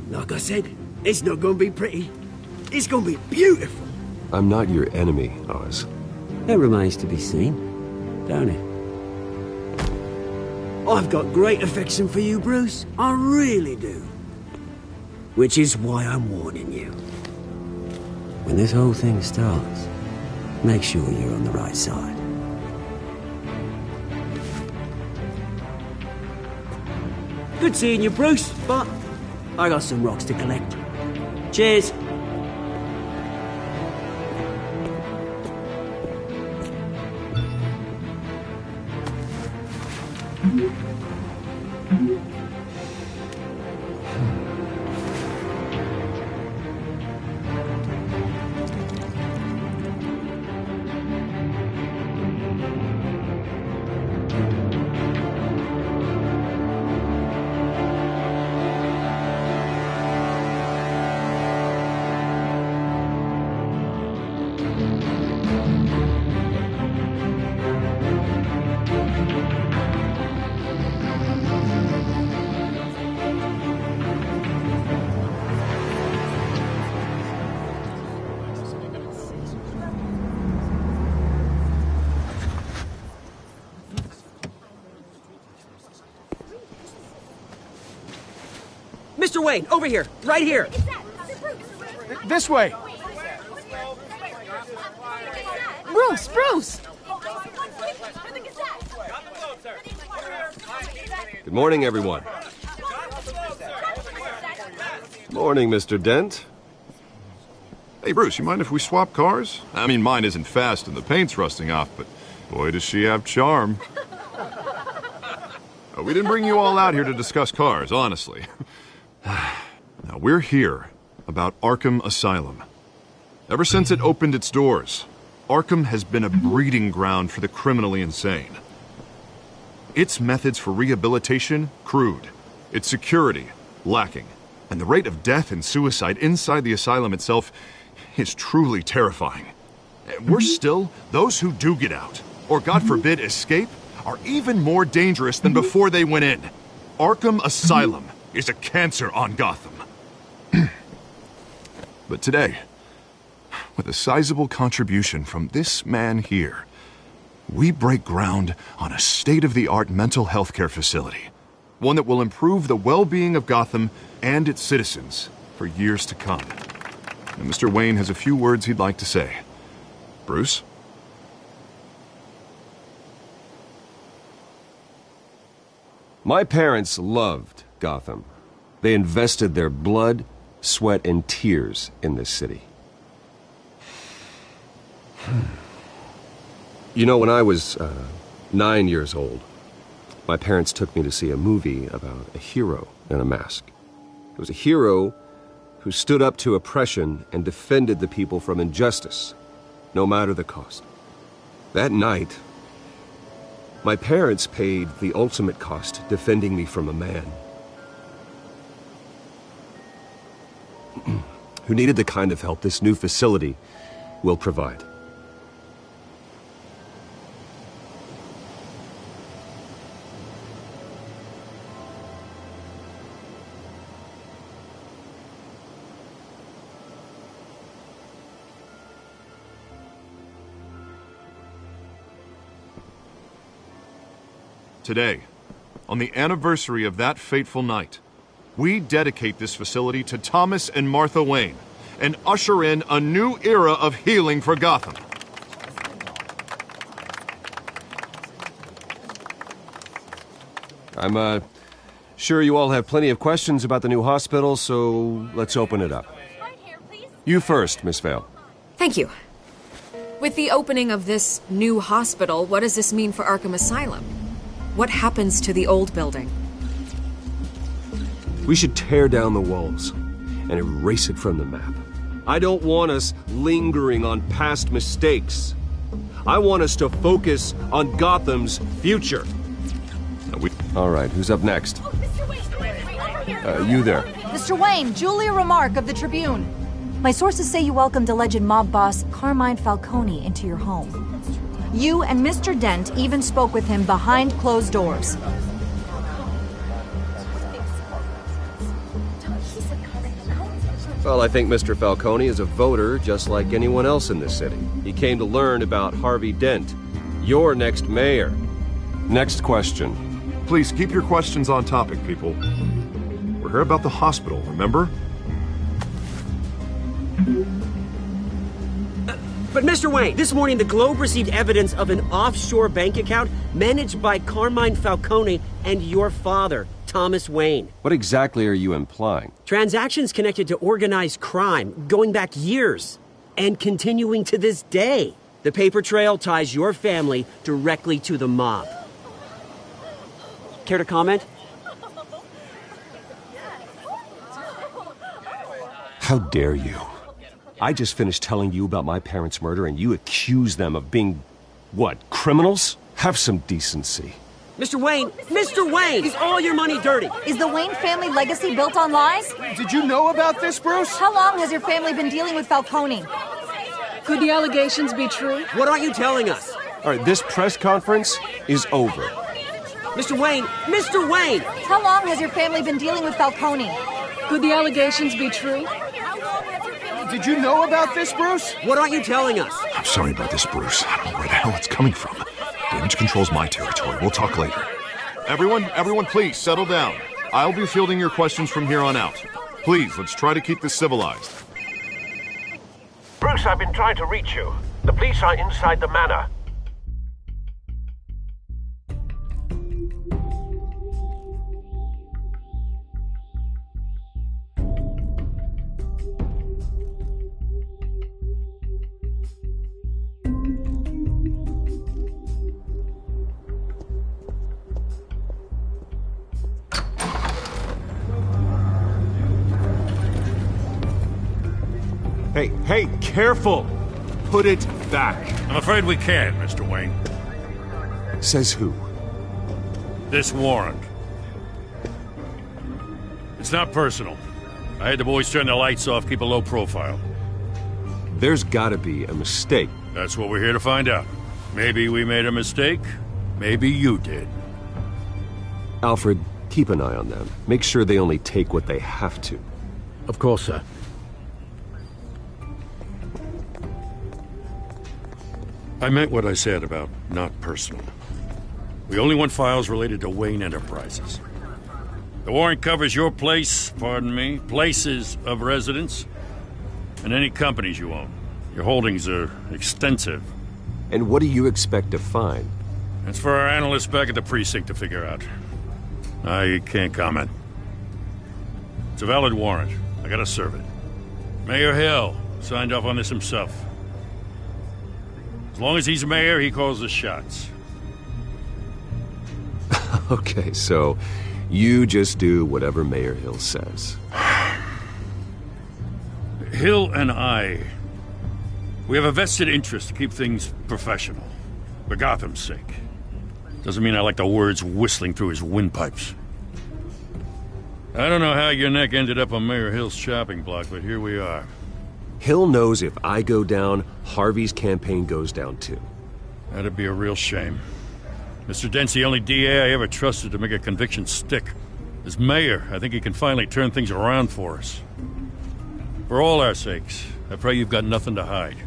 O: Like I said, it's not gonna be pretty. It's gonna be beautiful.
I: I'm not your enemy, Oz.
O: That remains to be seen, don't it? I've got great affection for you, Bruce. I really do. Which is why I'm warning you. When this whole thing starts, make sure you're on the right side. Good seeing you, Bruce, but I got some rocks to collect. Cheers. Mr. Wayne, over here, right here.
B: This way.
G: Bruce!
I: Good morning, everyone. Morning, Mr. Dent.
H: Hey, Bruce, you mind if we swap cars? I mean, mine isn't fast and the paint's rusting off, but boy, does she have charm. We didn't bring you all out here to discuss cars, honestly. Now, we're here about Arkham Asylum. Ever since it opened its doors, Arkham has been a breeding ground for the criminally insane. Its methods for rehabilitation, crude. Its security, lacking. And the rate of death and suicide inside the asylum itself is truly terrifying. Worse still, those who do get out, or God forbid escape, are even more dangerous than before they went in. Arkham Asylum is a cancer on Gotham. But today, with a sizable contribution from this man here, we break ground on a state-of-the-art mental health care facility. One that will improve the well-being of Gotham and its citizens for years to come. And Mr. Wayne has a few words he'd like to say. Bruce?
I: My parents loved Gotham. They invested their blood, sweat, and tears in this city. You know, when I was 9 years old, my parents took me to see a movie about a hero in a mask. It was a hero who stood up to oppression and defended the people from injustice, no matter the cost. That night, my parents paid the ultimate cost defending me from a man who needed the kind of help this new facility will provide.
H: Today, on the anniversary of that fateful night, we dedicate this facility to Thomas and Martha Wayne and usher in a new era of healing for Gotham.
I: I'm sure you all have plenty of questions about the new hospital, so let's open it up. You first, Miss Vale.
K: Thank you.
P: With the opening of this new hospital, what does this mean for Arkham Asylum? What happens to the old building?
I: We should tear down the walls and erase it from the map. I don't want us lingering on past mistakes. I want us to focus on Gotham's future. All right, who's up next? You there.
Q: Mr. Wayne, Julia Remark of the Tribune. My sources say you welcomed alleged mob boss Carmine Falcone into your home. You and Mr. Dent even spoke with him behind closed doors.
I: Well, I think Mr. Falcone is a voter just like anyone else in this city. He came to learn about Harvey Dent, your next mayor. Next question.
H: Please keep your questions on topic, people. We're here about the hospital, remember?
O: But Mr. Wayne, this morning the Globe received evidence of an offshore bank account managed by Carmine Falcone and your father, Thomas Wayne.
I: What exactly are you implying?
O: Transactions connected to organized crime going back years and continuing to this day. The paper trail ties your family directly to the mob. Care to comment?
I: How dare you? I just finished telling you about my parents' murder and you accuse them of being, what, criminals? Have some decency.
O: Mr. Wayne! Mr. Wayne! Is all your money dirty?
Q: Is the Wayne family legacy built on lies?
B: Did you know about this, Bruce?
Q: How long has your family been dealing with Falcone?
P: Could the allegations be true?
O: What aren't you telling us?
I: All right, this press conference is over.
O: Mr. Wayne! Mr. Wayne!
Q: How long has your family been dealing with Falcone?
P: Could the allegations be true?
B: Did you know about this, Bruce?
O: What aren't you telling us?
H: I'm sorry about this, Bruce. I don't know where the hell it's coming from. Damage control's my territory. We'll talk later. Everyone, please settle down. I'll be fielding your questions from here on out. Please, let's try to keep this civilized.
R: Bruce, I've been trying to reach you. The police are inside the manor.
I: Hey, careful! Put it back.
C: I'm afraid we can't, Mr. Wayne.
I: Says who?
C: This warrant. It's not personal. I had the boys turn the lights off, keep a low profile.
I: There's gotta be a mistake.
C: That's what we're here to find out. Maybe we made a mistake. Maybe you did.
I: Alfred, keep an eye on them. Make sure they only take what they have to.
E: Of course, sir.
C: I meant what I said about not personal. We only want files related to Wayne Enterprises. The warrant covers your place, pardon me, places of residence, and any companies you own. Your holdings are extensive.
I: And what do you expect to find?
C: That's for our analysts back at the precinct to figure out. I can't comment. It's a valid warrant. I gotta serve it. Mayor Hill signed off on this himself. As long as he's mayor, he calls the shots.
I: Okay, so you just do whatever Mayor Hill says.
C: Hill and I, we have a vested interest to keep things professional. For Gotham's sake. Doesn't mean I like the words whistling through his windpipes. I don't know how your neck ended up on Mayor Hill's chopping block, but here we are.
I: Hill knows if I go down, Harvey's campaign goes down too.
C: That'd be a real shame. Mr. Dent's the only DA I ever trusted to make a conviction stick. As mayor, I think he can finally turn things around for us. For all our sakes, I pray you've got nothing to hide.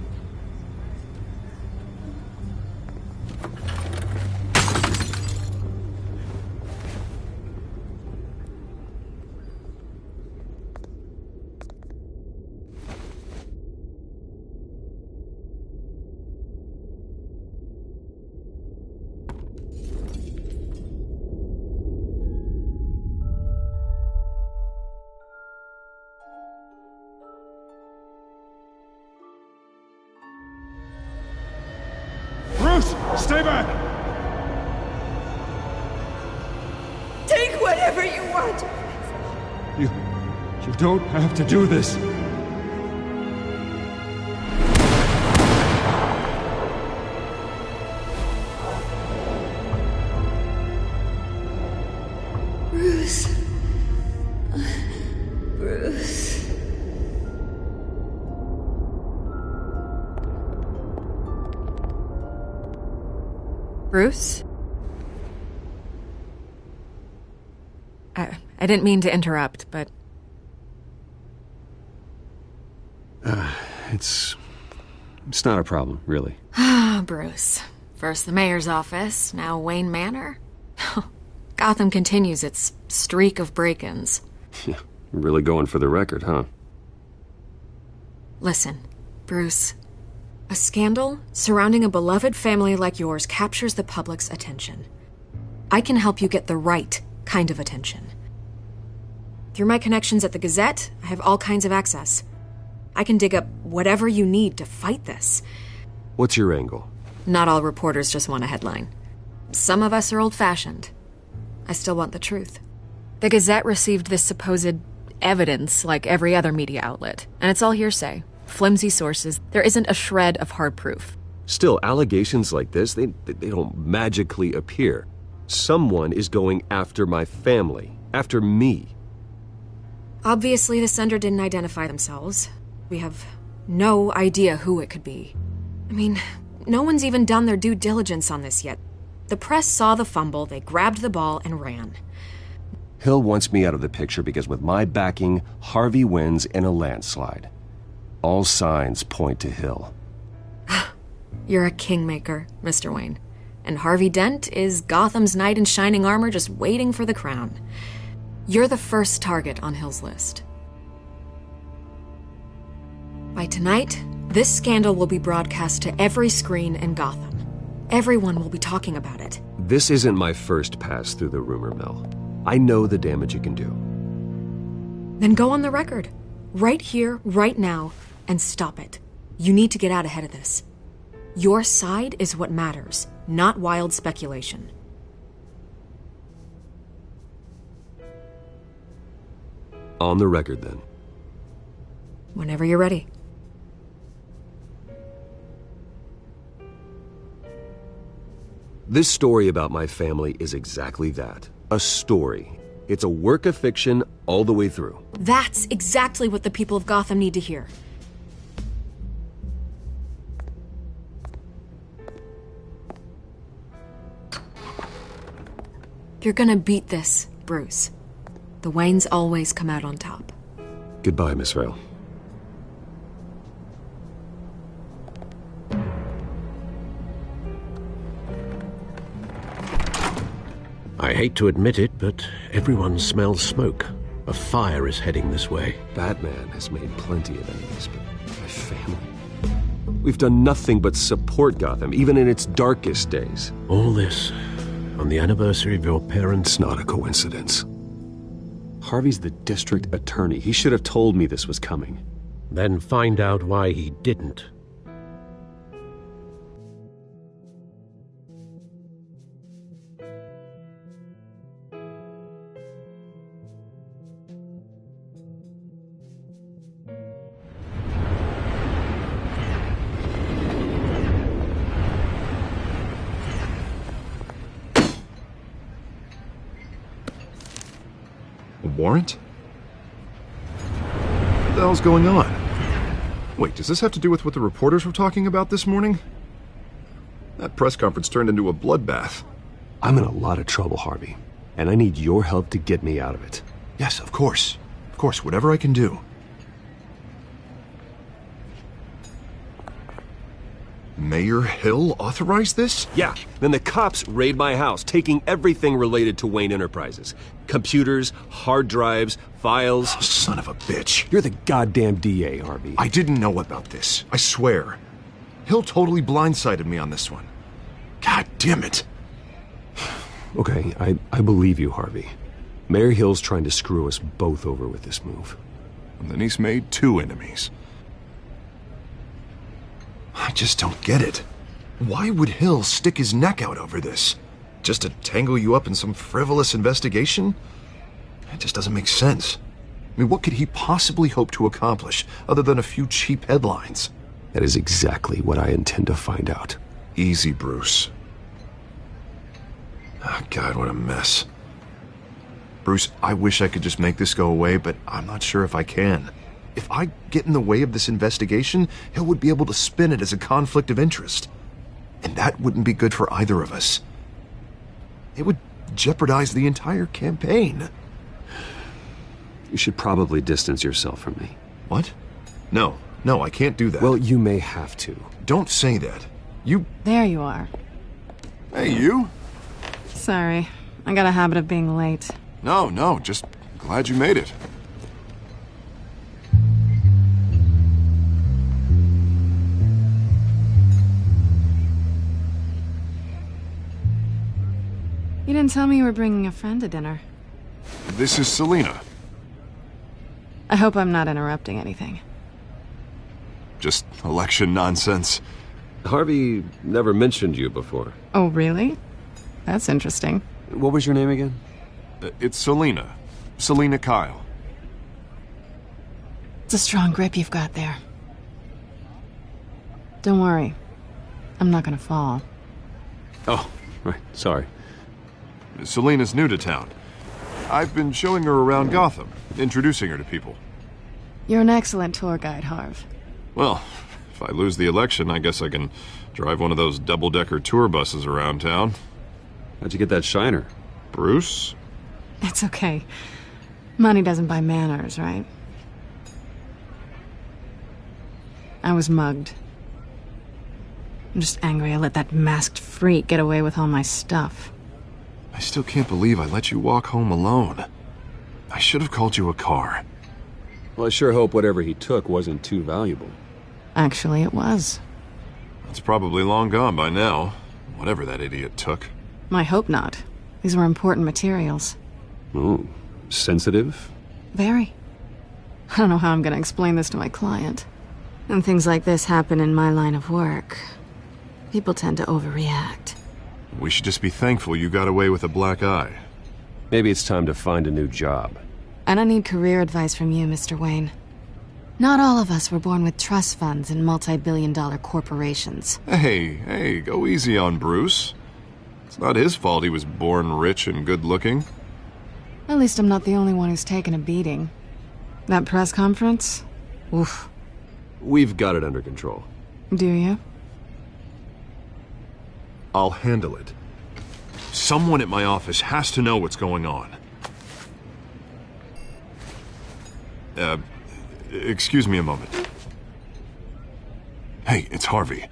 B: Stay back!
K: Take whatever you want.
B: You don't have to do this.
K: Bruce. Bruce.
P: Bruce? I didn't mean to interrupt, but...
I: It's not a problem, really.
P: Ah, Bruce. First the mayor's office, now Wayne Manor. Gotham continues its streak of break-ins.
I: Yeah, really going for the record, huh?
P: Listen, Bruce. A scandal surrounding a beloved family like yours captures the public's attention. I can help you get the right kind of attention. Through my connections at the Gazette, I have all kinds of access. I can dig up whatever you need to fight this.
I: What's your angle?
P: Not all reporters just want a headline. Some of us are old-fashioned. I still want the truth. The Gazette received this supposed evidence like every other media outlet, and it's all hearsay. Flimsy sources. There isn't a shred of hard proof.
I: Still, allegations like this, they don't magically appear. Someone is going after my family, after me.
P: Obviously, the sender didn't identify themselves. We have no idea who it could be. I mean, no one's even done their due diligence on this yet. The press saw the fumble, they grabbed the ball and ran.
I: Hill wants me out of the picture because with my backing, Harvey wins in a landslide. All signs point to Hill.
P: You're a kingmaker, Mr. Wayne. And Harvey Dent is Gotham's knight in shining armor just waiting for the crown. You're the first target on Hill's list. By tonight, this scandal will be broadcast to every screen in Gotham. Everyone will be talking about it.
I: This isn't my first pass through the rumor mill. I know the damage it can do.
P: Then go on the record. Right here, right now, and stop it. You need to get out ahead of this. Your side is what matters, not wild speculation.
I: On the record, then.
P: Whenever you're ready.
I: This story about my family is exactly that. A story. It's a work of fiction all the way through.
P: That's exactly what the people of Gotham need to hear. You're gonna beat this, Bruce. The Waynes always come out on top.
I: Goodbye, Miss Vale.
E: I hate to admit it, but everyone smells smoke. A fire is heading this way.
I: Batman has made plenty of enemies, but my family... We've done nothing but support Gotham, even in its darkest days.
E: All this on the anniversary of your parents'...
I: It's not a coincidence. Harvey's the district attorney. He should have told me this was coming.
E: Then find out why he didn't.
H: Warrant? What the hell's going on? Wait, does this have to do with what the reporters were talking about this morning? That press conference turned into a bloodbath.
I: I'm in a lot of trouble, Harvey, and I need your help to get me out of it.
H: Yes, of course. Of course, whatever I can do. Mayor Hill authorized this?
I: Yeah, then the cops raid my house, taking everything related to Wayne Enterprises. Computers, hard drives, files.
H: Oh, son of a bitch.
I: You're the goddamn DA, Harvey.
H: I didn't know about this. I swear. Hill totally blindsided me on this one. God damn it.
I: Okay, I believe you, Harvey. Mayor Hill's trying to screw us both over with this move.
H: And then he's made two enemies. I just don't get it. Why would Hill stick his neck out over this? Just to tangle you up in some frivolous investigation? It just doesn't make sense. I mean, what could he possibly hope to accomplish other than a few cheap headlines?
I: That is exactly what I intend to find out.
H: Easy, Bruce. Oh, God, what a mess. Bruce, I wish I could just make this go away, but I'm not sure if I can. If I get in the way of this investigation, Hill would be able to spin it as a conflict of interest. And that wouldn't be good for either of us. It would jeopardize the entire campaign.
I: You should probably distance yourself from me.
H: What? No, I can't do that.
I: Well, you may have to.
H: Don't say that. You...
G: There you are.
H: Hey, you?
G: Sorry, I got a habit of being late.
H: No, just glad you made it.
G: You didn't tell me you were bringing a friend to dinner.
H: This is Selina.
G: I hope I'm not interrupting anything.
H: Just election nonsense.
I: Harvey never mentioned you before.
G: Oh, really? That's interesting.
I: What was your name again?
H: It's Selina. Selina Kyle.
G: It's a strong grip you've got there. Don't worry. I'm not gonna fall.
I: Oh, right. Sorry.
H: Selina's new to town. I've been showing her around Gotham, introducing her to people.
G: You're an excellent tour guide, Harv.
H: Well, if I lose the election, I guess I can drive one of those double-decker tour buses around town.
I: How'd you get that shiner?
H: Bruce?
G: It's okay. Money doesn't buy manners, right? I was mugged. I'm just angry I let that masked freak get away with all my stuff.
H: I still can't believe I let you walk home alone. I should have called you a car.
I: Well, I sure hope whatever he took wasn't too valuable.
G: Actually, it was.
H: It's probably long gone by now, whatever that idiot took.
G: I hope not. These were important materials.
I: Ooh, sensitive?
G: Very. I don't know how I'm gonna explain this to my client. When things like this happen in my line of work, people tend to overreact.
H: We should just be thankful you got away with a black eye.
I: Maybe it's time to find a new job.
G: And I need career advice from you, Mr. Wayne. Not all of us were born with trust funds and multi-billion-dollar corporations.
H: Hey, go easy on Bruce. It's not his fault he was born rich and good-looking.
G: At least I'm not the only one who's taken a beating. That press conference? Oof.
I: We've got it under control.
G: Do you?
H: I'll handle it. Someone at my office has to know what's going on. Excuse me a moment. Hey, it's Harvey.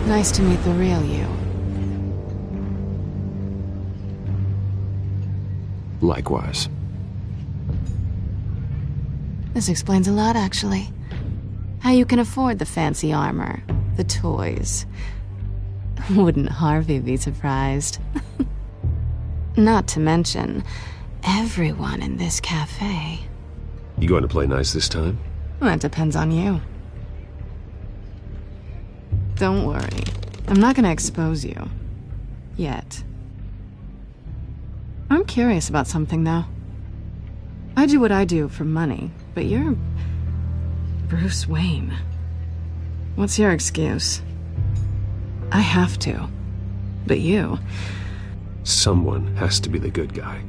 G: Nice to meet the real you.
I: Likewise.
G: This explains a lot, actually. How you can afford the fancy armor, the toys. Wouldn't Harvey be surprised? Not to mention, everyone in this cafe.
I: You going to play nice this time?
G: That depends on you. Don't worry. I'm not gonna expose you. Yet. I'm curious about something, though. I do what I do for money, but you're... Bruce Wayne. What's your excuse? I have to. But you...
I: Someone has to be the good guy.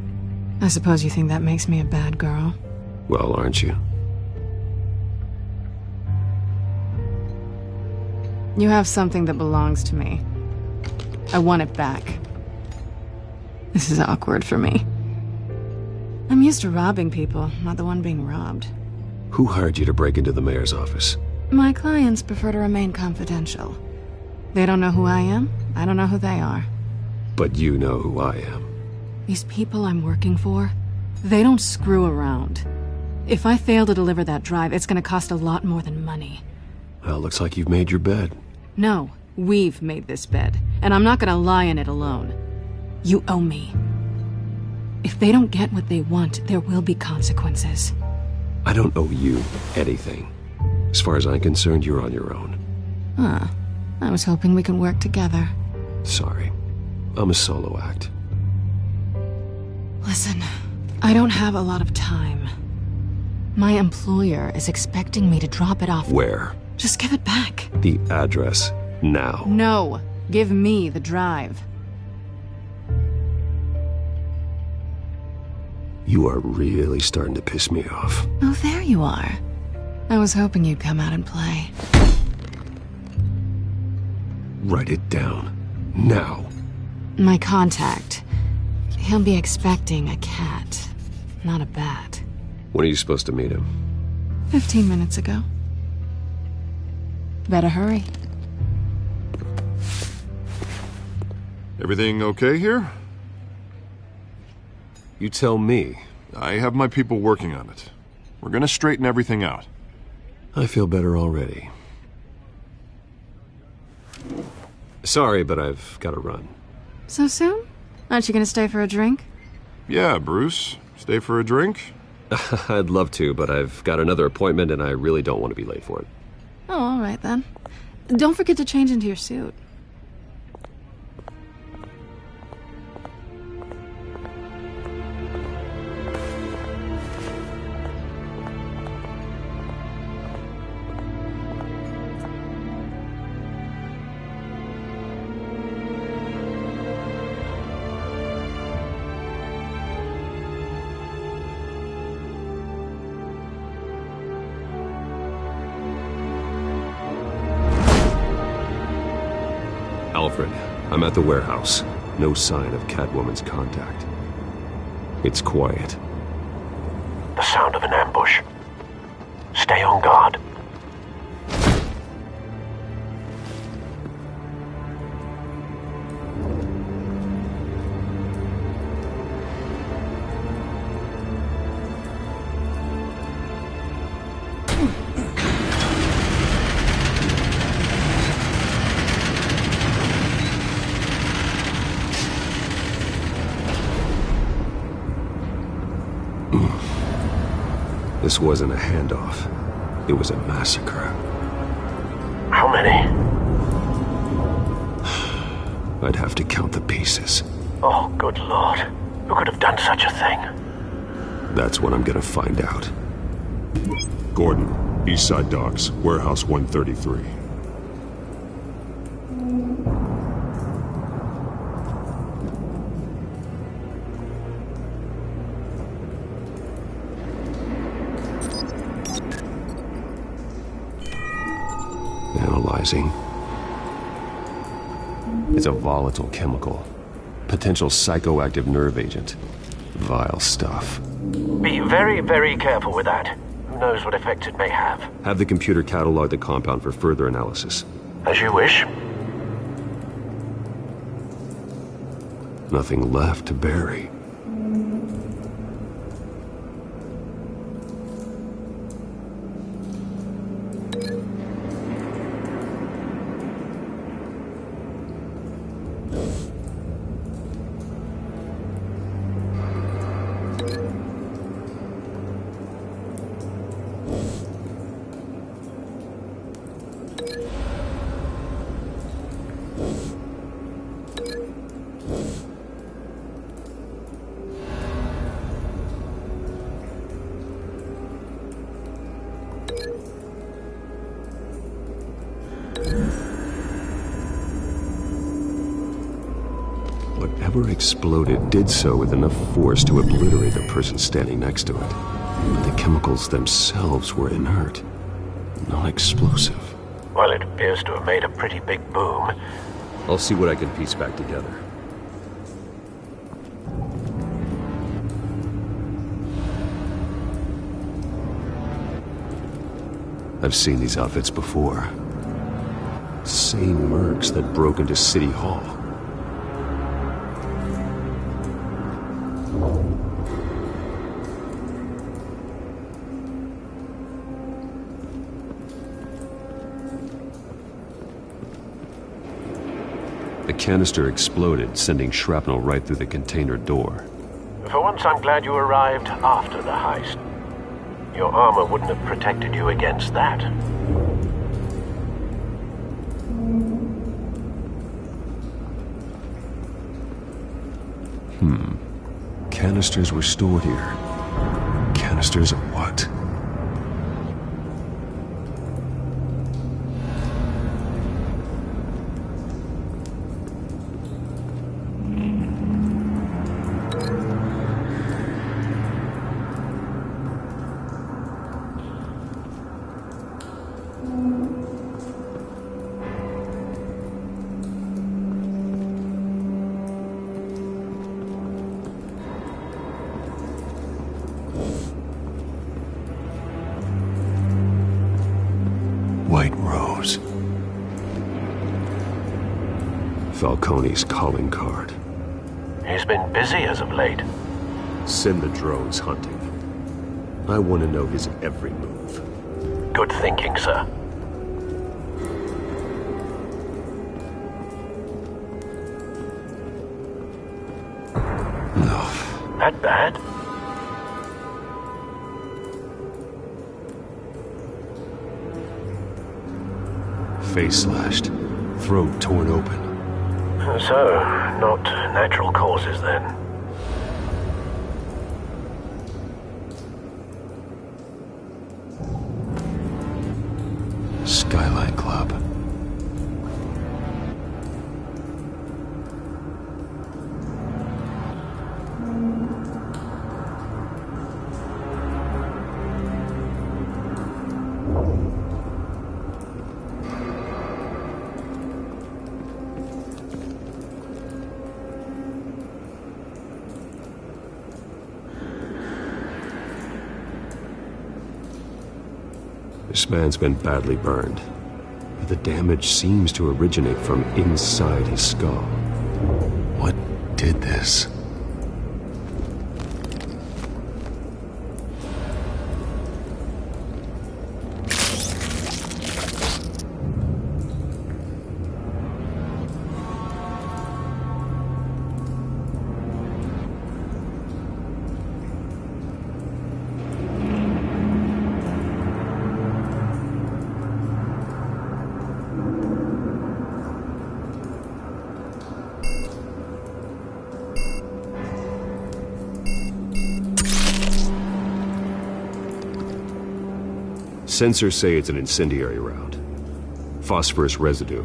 G: I suppose you think that makes me a bad girl?
I: Well, aren't you?
G: You have something that belongs to me. I want it back. This is awkward for me. I'm used to robbing people, not the one being robbed.
I: Who hired you to break into the mayor's office?
G: My clients prefer to remain confidential. They don't know who I am, I don't know who they are.
I: But you know who I am.
G: These people I'm working for, They don't screw around. If I fail to deliver that drive, it's gonna cost a lot more than money.
E: Well, looks like you've made your bed.
G: No, we've made this bed, and I'm not gonna lie in it alone. You owe me. If they don't get what they want, there will be consequences.
E: I don't owe you anything. As far as I'm concerned, you're on your own.
G: Huh. I was hoping we could work together.
E: Sorry. I'm a solo act.
G: Listen, I don't have a lot of time. My employer is expecting me to drop it off.
E: Where?
G: Just give it back.
E: The address, now.
G: No. Give me the drive.
E: You are really starting to piss me off.
G: Oh, there you are. I was hoping you'd come out and play.
E: Write it down. Now.
G: My contact. He'll be expecting a cat, not a bat.
E: When are you supposed to meet him?
G: 15 minutes ago. Better hurry.
H: Everything okay here?
E: You tell me.
H: I have my people working on it. We're gonna straighten everything out.
E: I feel better already. Sorry, but I've got to run.
G: So soon? Aren't you gonna stay for a drink?
H: Yeah, Bruce. Stay for a drink?
E: I'd love to, but I've got another appointment and I really don't want to be late for it.
G: Oh, all right then. Don't forget to change into your suit.
E: Alfred, I'm at the warehouse. No sign of Catwoman's contact. It's quiet.
R: The sound of an ambush. Stay on guard.
E: This wasn't a handoff. It was a massacre.
R: How many?
E: I'd have to count the pieces.
R: Oh, good Lord. Who could have done such a thing?
E: That's what I'm gonna find out.
F: Gordon, Eastside Docks, Warehouse 133.
E: Analyzing. It's a volatile chemical. Potential psychoactive nerve agent. Vile stuff.
R: Be very, very careful with that. Who knows what effect it may have.
E: Have the computer catalog the compound for further analysis.
R: As you wish.
E: Nothing left to bury. Whatever exploded did so with enough force to obliterate the person standing next to it. But the chemicals themselves were inert, non-explosive.
R: Well, it appears to have made a pretty big boom.
E: I'll see what I can piece back together. I've seen these outfits before. Same mercs that broke into City Hall.
I: canister exploded, sending shrapnel right through the container door.
R: For once, I'm glad you arrived after the heist. Your armor wouldn't have protected you against that.
I: Canisters were stored here. Canisters of what? White Rose. Falcone's calling card.
R: He's been busy as of late.
I: Send the drones hunting. I want to know his every move.
R: Good thinking, sir.
I: No.
R: That bad?
I: Face slashed, throat torn open.
R: So, not natural causes then.
I: Skyline Club. This man's been badly burned, but the damage seems to originate from inside his skull. What did this? Sensors say it's an incendiary round. Phosphorus residue.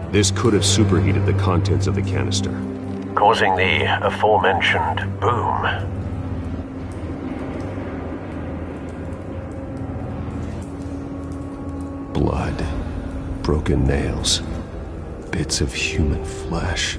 I: This could have superheated the contents of the canister,
R: causing the aforementioned boom.
I: Blood, broken nails, bits of human flesh.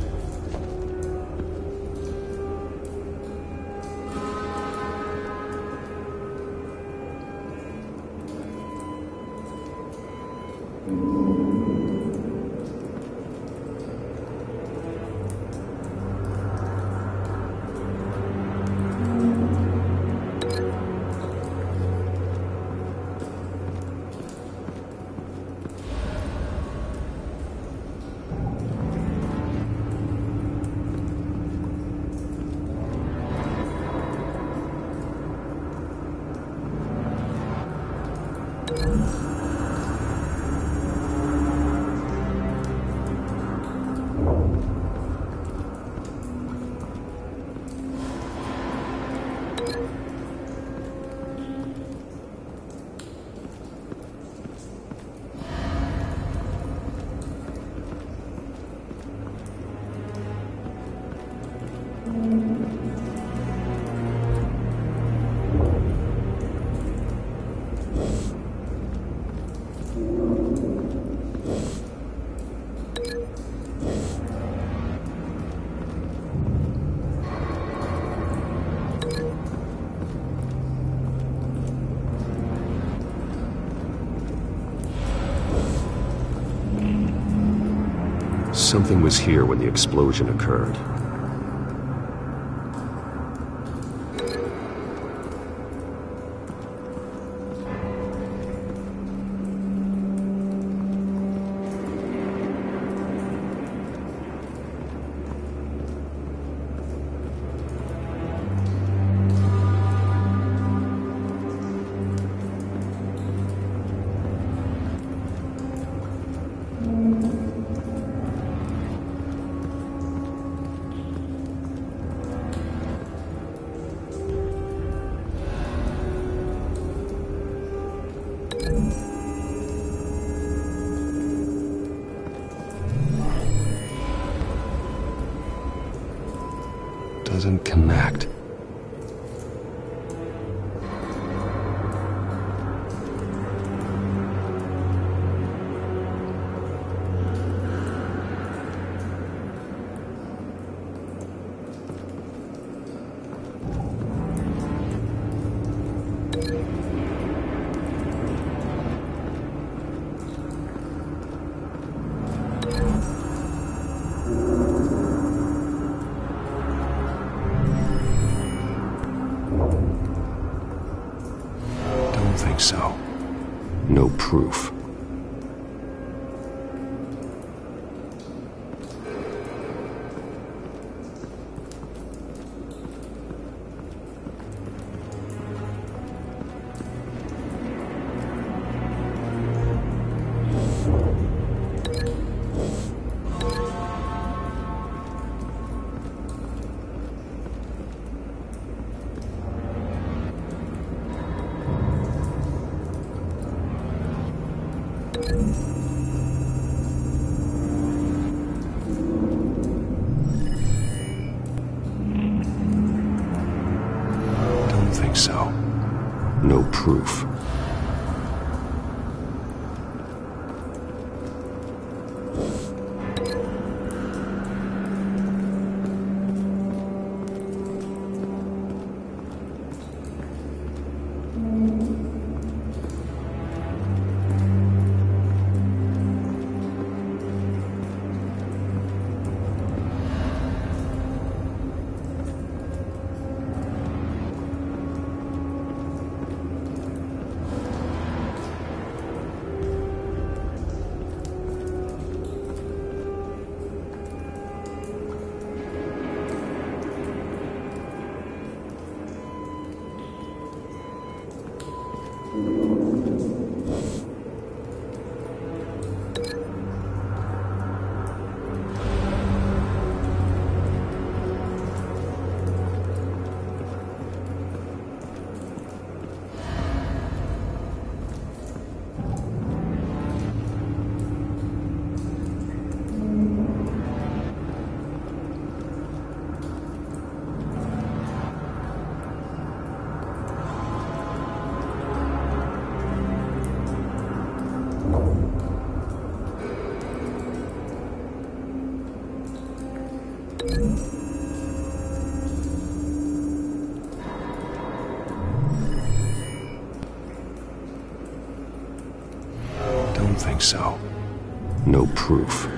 I: Something was here when the explosion occurred. Doesn't connect. So, no proof. So, no proof. Don't think so. No proof.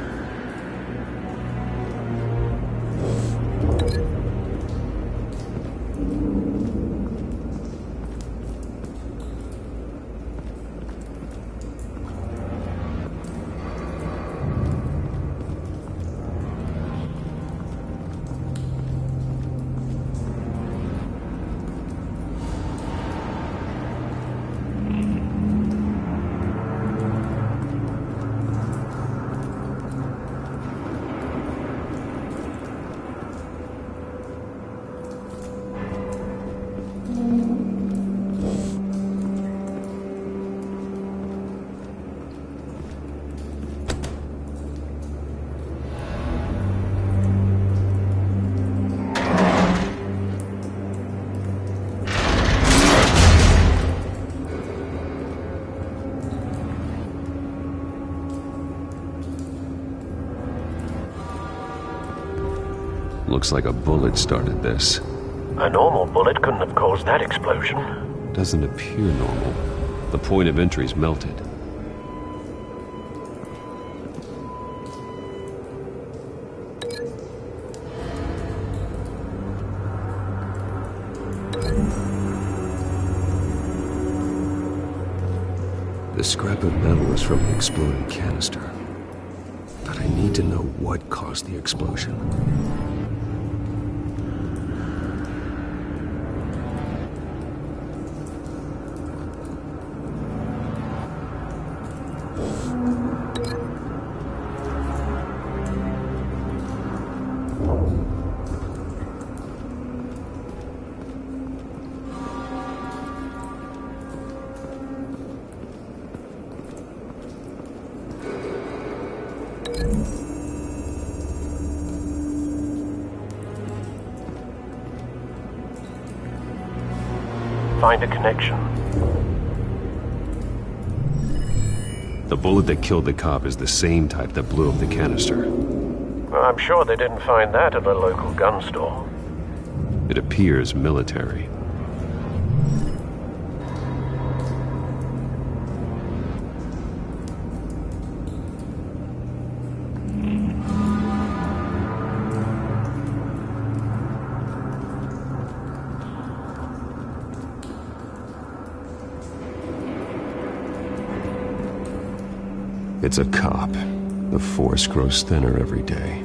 I: Looks like a bullet started this.
R: A normal bullet couldn't have caused that explosion.
I: Doesn't appear normal. The point of entry's melted. The scrap of metal is from an exploding canister. But I need to know what caused the explosion.
R: find a connection.
I: The bullet that killed the cop is the same type that blew up the canister.
R: Well, I'm sure they didn't find that at a local gun store.
I: It appears military. It's a cop. The force grows thinner every day.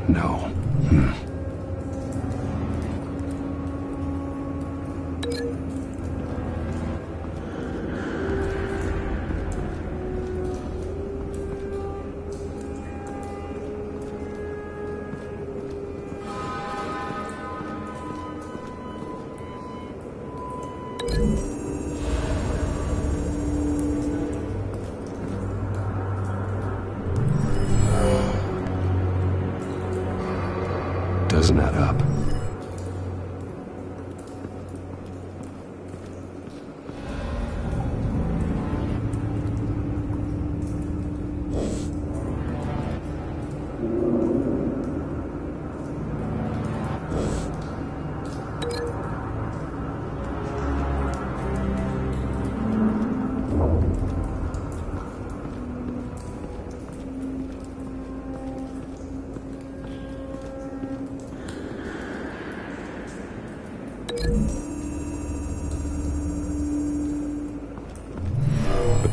I: No. Doesn't add up.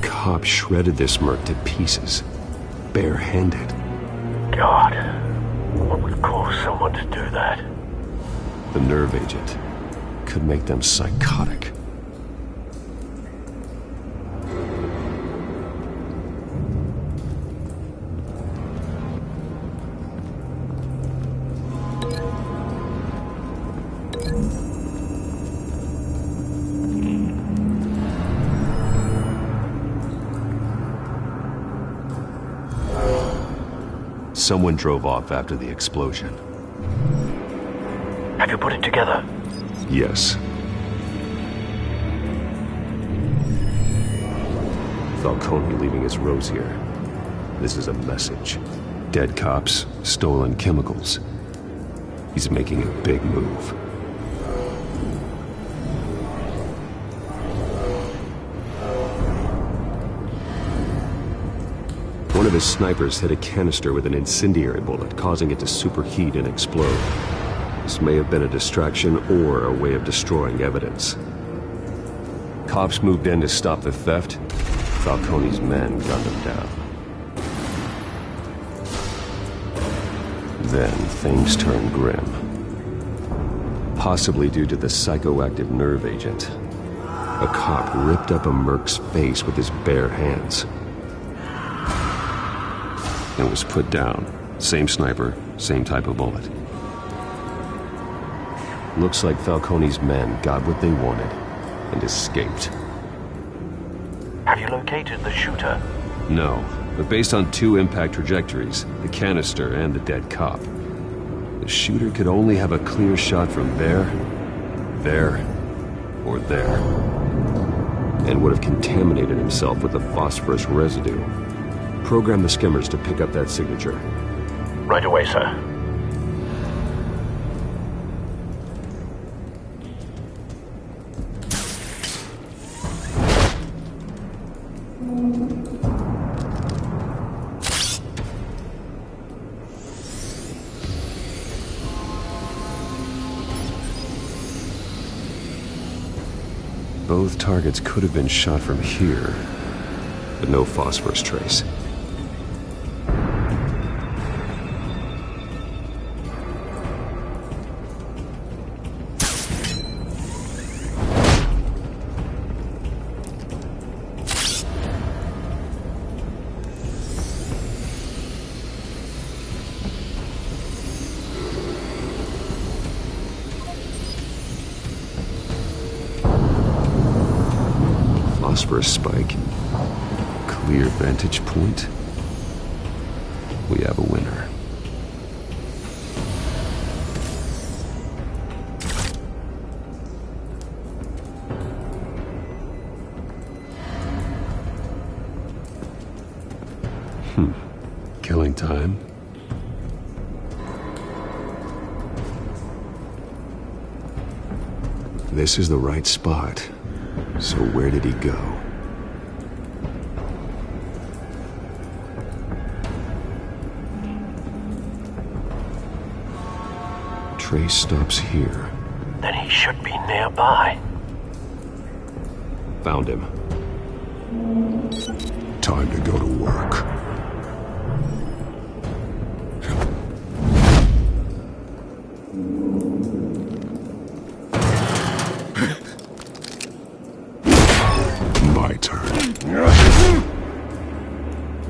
I: Cop shredded this merc to pieces, barehanded.
R: God, what would cause someone to do that?
I: The nerve agent could make them psychotic. Someone drove off after the explosion.
R: Have you put it together?
I: Yes. Falcone leaving his rose here. This is a message. Dead cops, stolen chemicals. He's making a big move. One of his snipers hit a canister with an incendiary bullet, causing it to superheat and explode. This may have been a distraction or a way of destroying evidence. Cops moved in to stop the theft. Falcone's men gunned them down. Then things turned grim. Possibly due to the psychoactive nerve agent. A cop ripped up a merc's face with his bare hands. And was put down. Same sniper, same type of bullet. Looks like Falcone's men got what they wanted and escaped.
R: Have you located the shooter?
I: No, but based on 2 impact trajectories, the canister and the dead cop, the shooter could only have a clear shot from there, or there, and would have contaminated himself with the phosphorus residue. Program the skimmers to pick up that signature.
R: Right away, sir.
I: Both targets could have been shot from here, but no phosphorus trace. Phosphorus spike. Clear vantage point. We have a winner. Killing time. This is the right spot. So where did he go? Trace stops here.
R: Then he should be nearby.
I: Found him.
F: Time to go to work.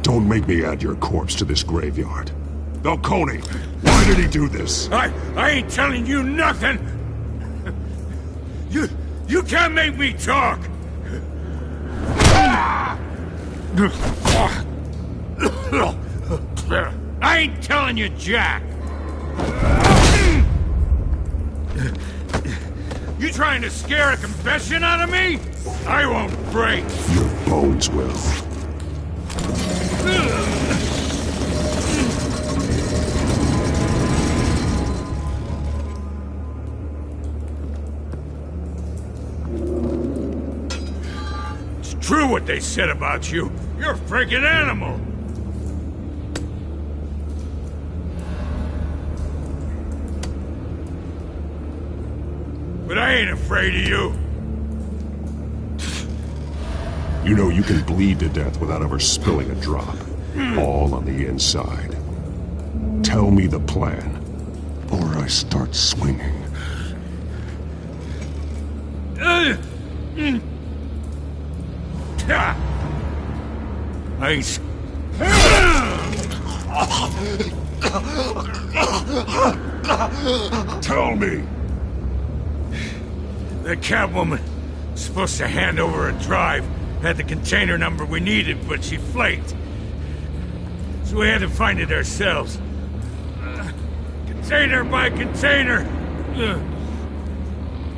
F: Don't make me add your corpse to this graveyard. Falcone, why did he do this?
C: I ain't telling you nothing! You can't make me talk! I ain't telling you jack! You trying to scare a confession out of me? I won't break!
F: Your bones will.
C: It's true what they said about you. You're a freaking animal. But I ain't afraid of you.
F: You know you can bleed to death without ever spilling a drop. All on the inside. Tell me the plan, or I start swinging.
C: I ain't...
F: Tell me!
C: The Catwoman was supposed to hand over a drive. Had the container number we needed, but she flaked. So we had to find it ourselves. Container by container.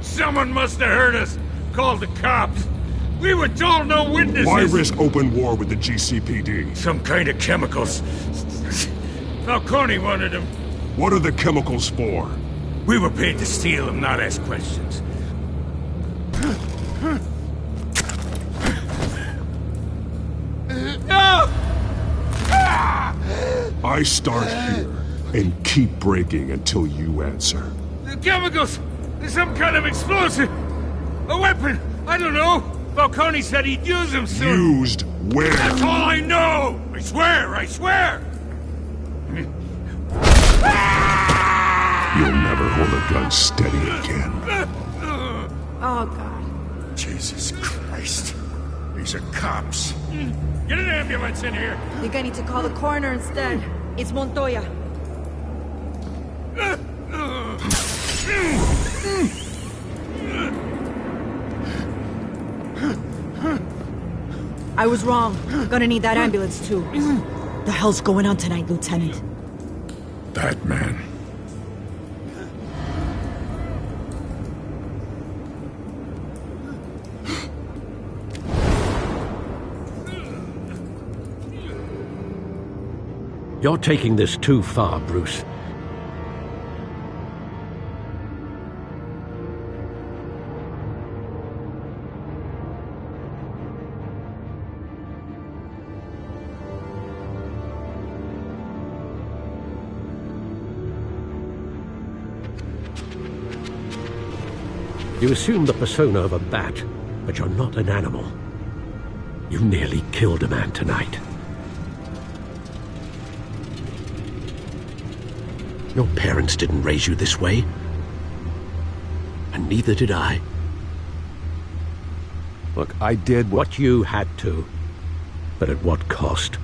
C: Someone must have heard us. Called the cops. We were told no witnesses.
F: Why risk open war with the GCPD?
C: Some kind of chemicals. Falcone wanted them.
F: What are the chemicals for?
C: We were paid to steal them, not ask questions. No!
F: I start here and keep breaking until you answer.
L: The chemicals! There's some kind of explosive! A weapon! I don't know! Falcone said he'd use them soon!
F: Used where?
L: That's all I know! I swear! I swear!
F: You'll never hold a gun steady again.
Q: Oh, God.
L: Jesus Christ. These are cops. Get an ambulance in here!
Q: I think I need to call the coroner instead. It's Montoya. I was wrong. Gonna need that ambulance, too. The hell's going on tonight, Lieutenant?
L: That man.
E: You're taking this too far, Bruce. You assume the persona of a bat, but you're not an animal. You nearly killed a man tonight. Your parents didn't raise you this way. And neither did I.
I: Look, I did
E: what you had to. But at what cost?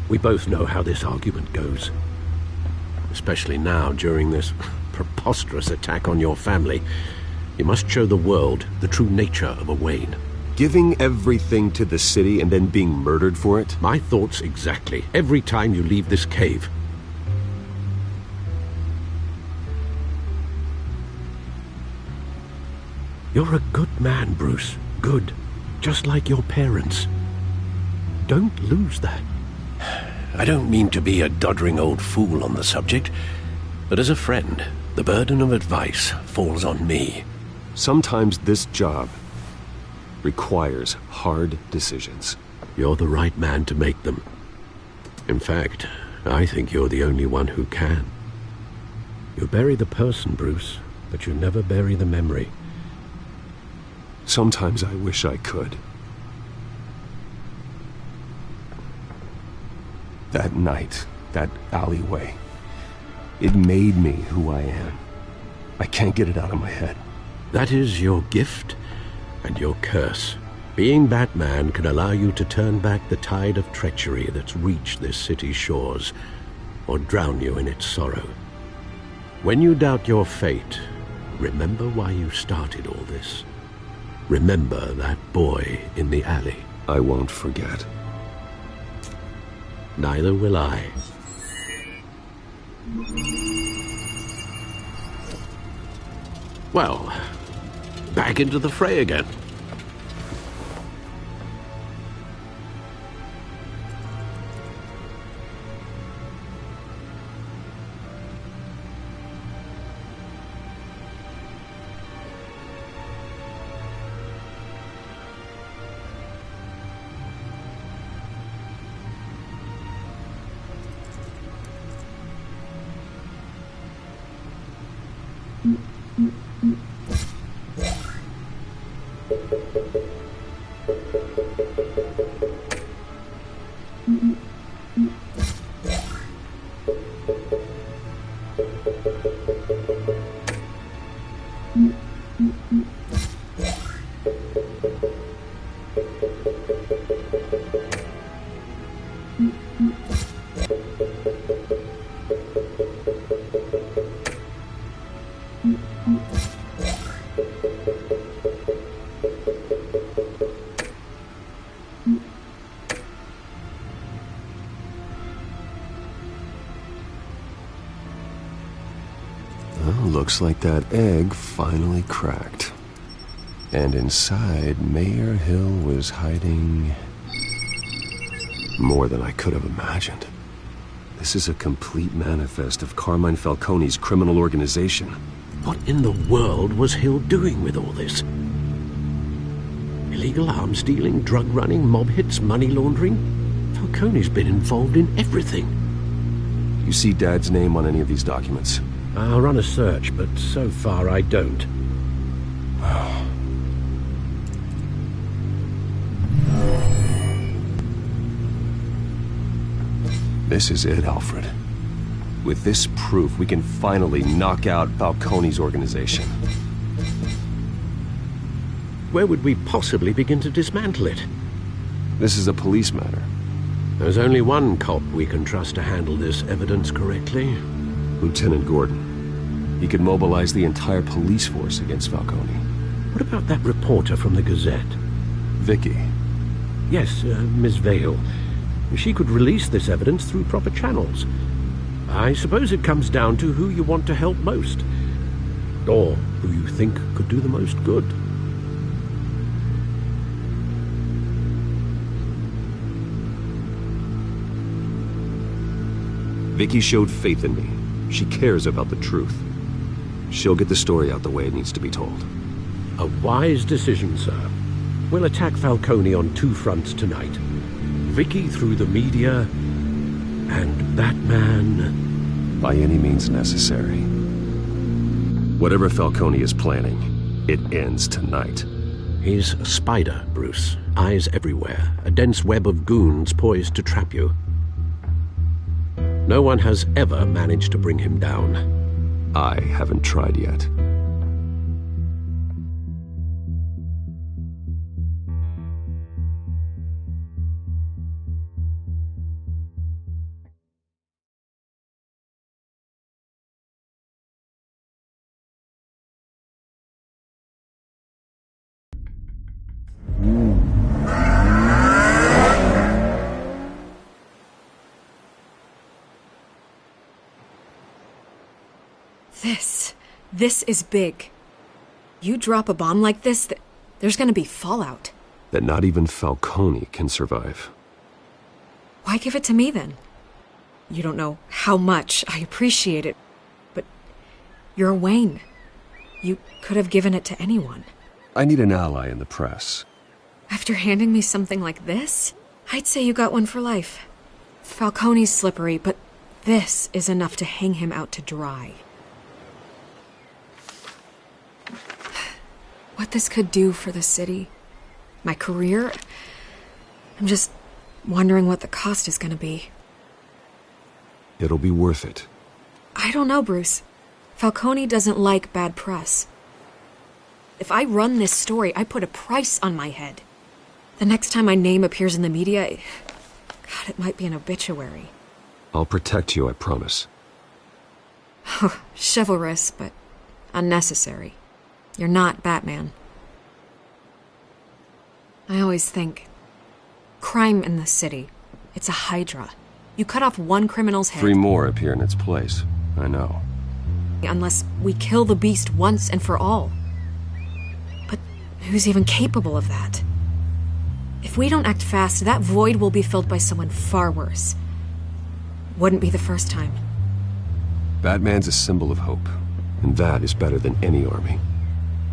E: We both know how this argument goes. Especially now, during this preposterous attack on your family. You must show the world the true nature of a Wayne.
I: Giving everything to the city and then being murdered for it?
E: My thoughts exactly. Every time you leave this cave. You're a good man, Bruce. Good. Just like your parents. Don't lose that. I don't mean to be a doddering old fool on the subject, but as a friend, the burden of advice falls on me.
I: Sometimes this job requires hard decisions.
E: You're the right man to make them. In fact, I think you're the only one who can. You bury the person, Bruce, but you never bury the memory.
I: Sometimes I wish I could. That night, that alleyway, it made me who I am. I can't get it out of my head.
E: That is your gift and your curse. Being Batman can allow you to turn back the tide of treachery that's reached this city's shores, or drown you in its sorrow. When you doubt your fate, remember why you started all this. Remember that boy in the alley.
I: I won't forget.
E: Neither will I. Well, back into the fray again.
I: Looks like that egg finally cracked. And inside, Mayor Hill was hiding more than I could have imagined. This is a complete manifest of Carmine Falcone's criminal organization.
E: What in the world was Hill doing with all this? Illegal arms dealing, drug running, mob hits, money laundering? Falcone's been involved in everything.
I: You see Dad's name on any of these documents?
E: I'll run a search, but so far I don't.
I: This is it, Alfred. With this proof, we can finally knock out Falcone's organization.
E: Where would we possibly begin to dismantle it?
I: This is a police matter.
E: There's only one cop we can trust to handle this evidence correctly.
I: Lieutenant Gordon. He could mobilize the entire police force against Falcone.
E: What about that reporter from the Gazette?
I: Vicky.
E: Yes, Miss Vale. She could release this evidence through proper channels. I suppose it comes down to who you want to help most. Or who you think could do the most good.
I: Vicky showed faith in me. She cares about the truth. She'll get the story out the way it needs to be told.
E: A wise decision, sir. We'll attack Falcone on two fronts tonight. Vicky through the media, and Batman...
I: by any means necessary. Whatever Falcone is planning, it ends tonight.
E: He's a spider, Bruce. Eyes everywhere. A dense web of goons poised to trap you. No one has ever managed to bring him down.
I: I haven't tried yet.
P: This is big. You drop a bomb like this, there's gonna be fallout.
I: That not even Falcone can survive.
P: Why give it to me, then? You don't know how much I appreciate it, but you're Wayne. You could have given it to anyone.
I: I need an ally in the press.
P: After handing me something like this, I'd say you got one for life. Falcone's slippery, but this is enough to hang him out to dry. What this could do for the city, my career, I'm just wondering what the cost is gonna be.
I: It'll be worth it.
P: I don't know, Bruce. Falcone doesn't like bad press. If I run this story, I put a price on my head. The next time my name appears in the media, God, it might be an obituary.
I: I'll protect you, I promise.
P: Chivalrous, but unnecessary. You're not Batman. I always think, crime in the city, it's a hydra. You cut off one criminal's head...
I: 3 more appear in its place. I know.
P: Unless we kill the beast once and for all. But who's even capable of that? If we don't act fast, that void will be filled by someone far worse. Wouldn't be the first time.
I: Batman's a symbol of hope, and that is better than any army.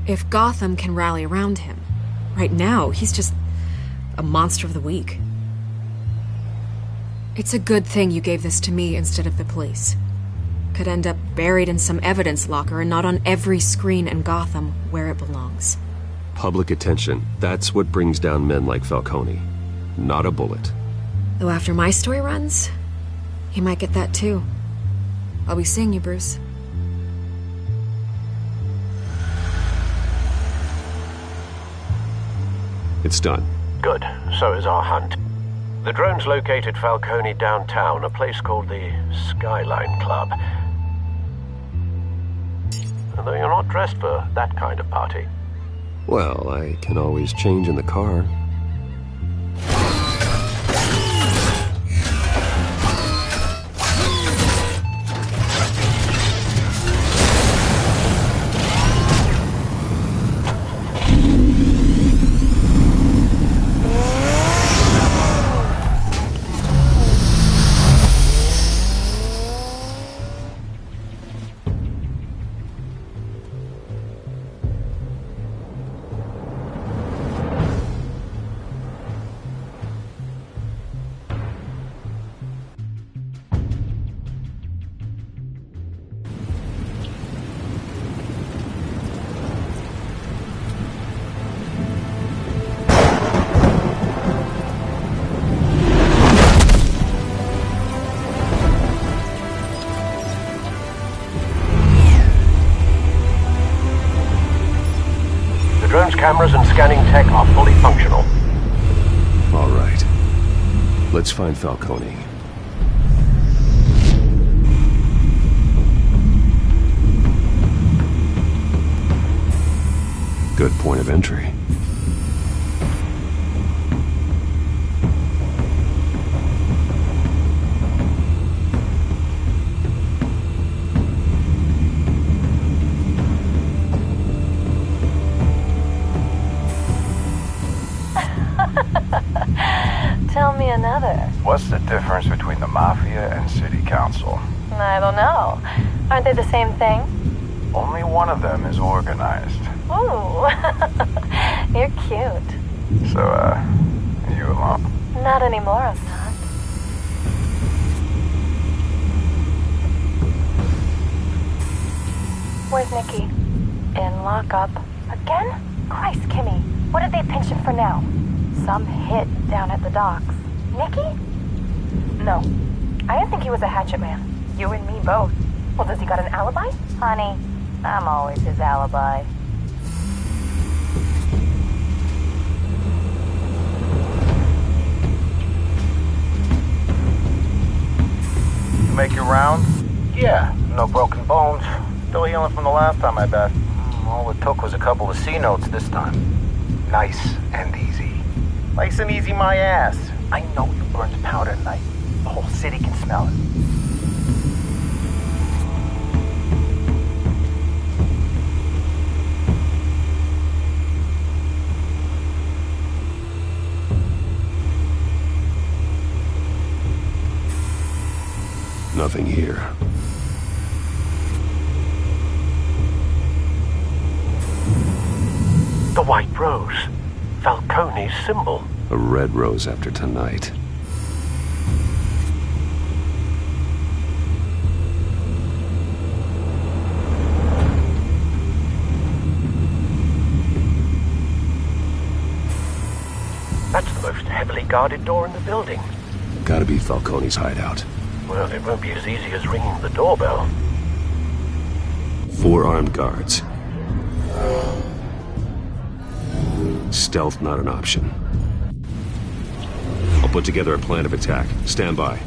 P: If Gotham can rally around him, right now he's just a monster of the week. It's a good thing you gave this to me instead of the police. Could end up buried in some evidence locker and not on every screen in Gotham where it belongs.
I: Public attention, that's what brings down men like Falcone. Not a bullet.
P: Though after my story runs, he might get that too. I'll be seeing you, Bruce.
I: It's done.
R: Good. So is our hunt. The drones located Falcone downtown, a place called the Skyline Club. Although you're not dressed for that kind of party.
I: Well, I can always change in the car.
R: cameras and scanning tech are fully functional.
I: All right. Let's find Falcone. Good point of entry.
S: Tell me another.
T: What's the difference between the Mafia and City Council?
S: I don't know. Aren't they the same thing?
T: Only one of them is organized.
S: Ooh, you're cute.
T: So, you alone?
S: Not anymore, I'm not. Where's Nikki? In lockup. Again? Christ, Kimmy. What did they pinch him for now? Some hit down at the docks. Nikki? No. I didn't think he was a hatchet man. You and me both. Well, does he got an alibi? Honey, I'm always his alibi.
T: You make your rounds? Yeah, no broken bones. Still healing from the last time I bet. All it took was a couple of C notes this time. Nice and easy. Nice and easy my ass. I know you burned powder tonight. The whole city can smell it.
I: Nothing here.
R: The white rose. Falcone's symbol.
I: A red rose after tonight.
R: That's the most heavily guarded door in the building.
I: Gotta be Falcone's hideout.
R: Well, it won't be as easy as ringing the doorbell.
I: 4 armed guards. Stealth not an option. I'll put together a plan of attack. Stand by.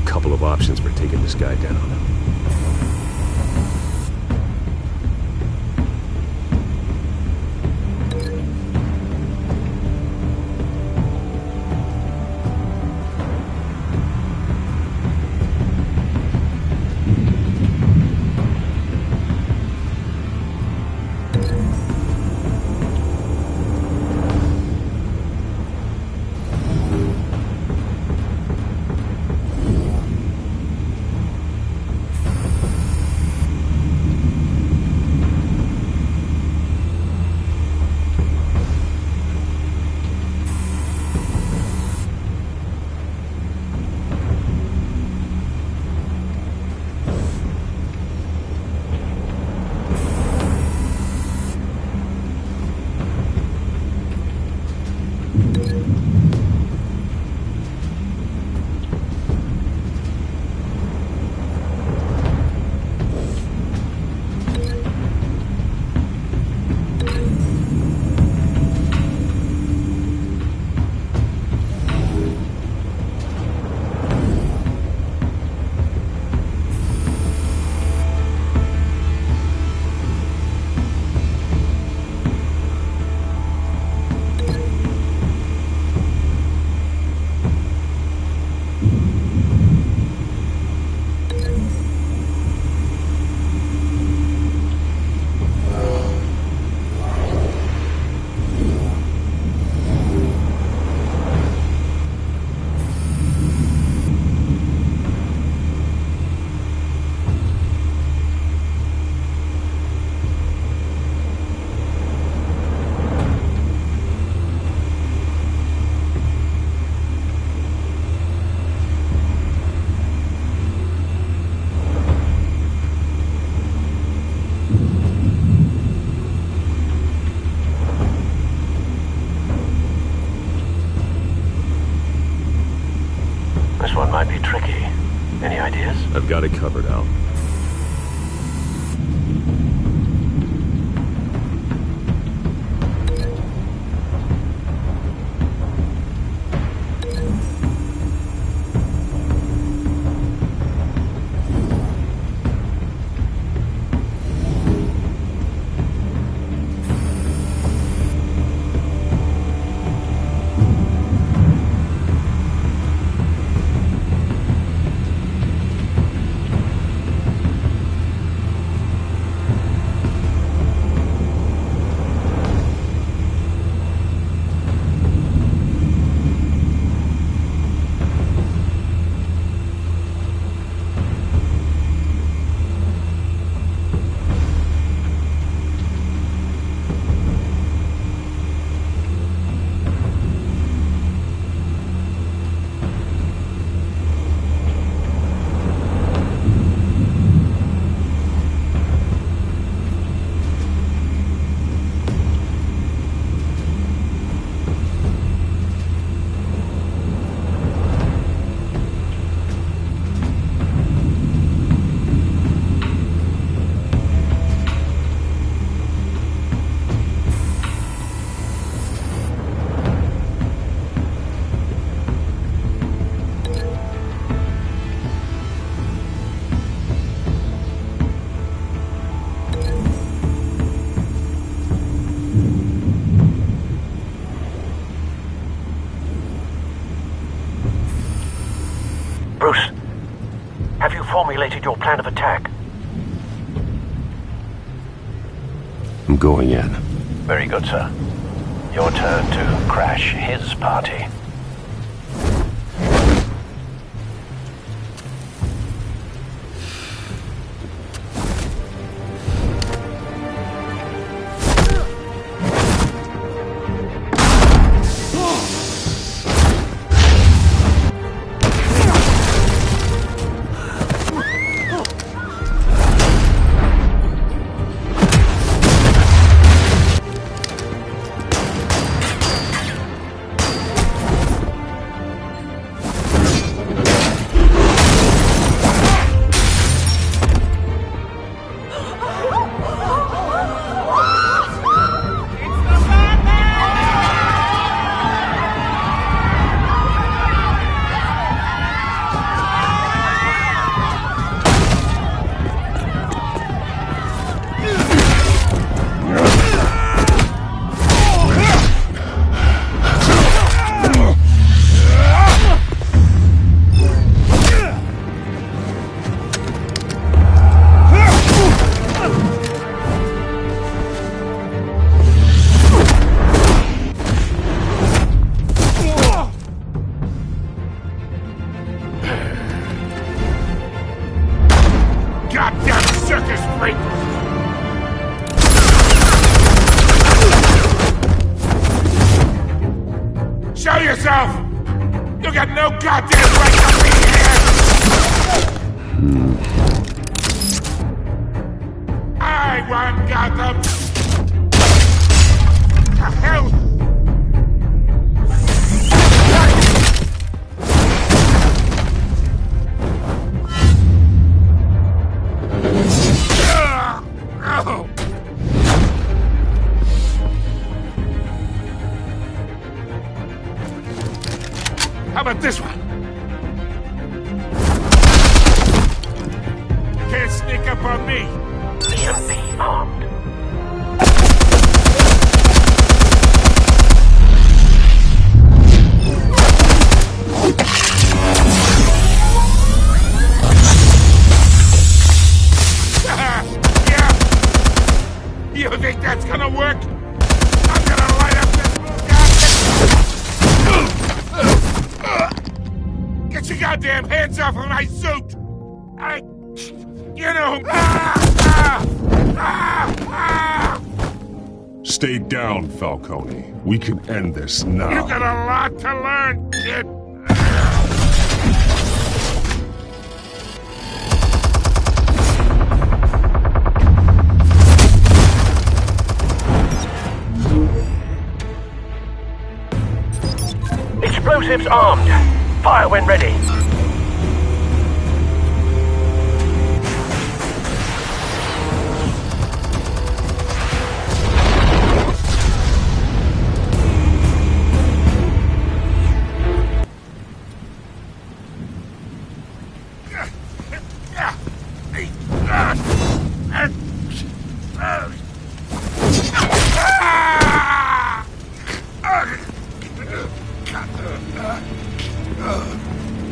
I: Couple of options for taking this guy down. got it covered, Al.
R: Bruce, have you formulated your plan of attack?
I: I'm going in.
R: Very good, sir. Your turn to crash his party.
L: Show yourself! You got no goddamn right to be here! I won Gotham! The hell? How about this one? You can't sneak up on me.
R: EMP armed.
L: Yeah. You think that's gonna work? I'm gonna light up this Get your goddamn hands off of my suit! You know...
F: Stay down, Falcone. We can end this now.
L: You got a lot to learn, kid.
R: Explosives armed. Fire when ready.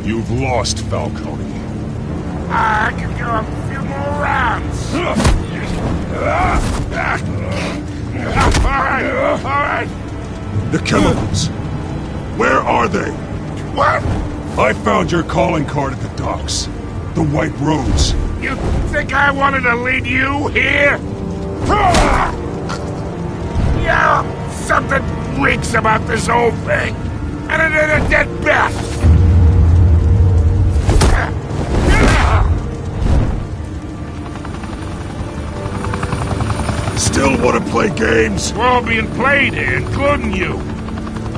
F: You've lost, Falcone.
L: I can go a few more rounds. All right.
F: The chemicals. Where are they?
L: What?
F: I found your calling card at the docks. The White Rose.
L: You think I wanted to lead you here? Yeah, something reeks about this whole thing. And it ain't a dead bat.
F: Still want to play games?
L: We're all being played here, including you.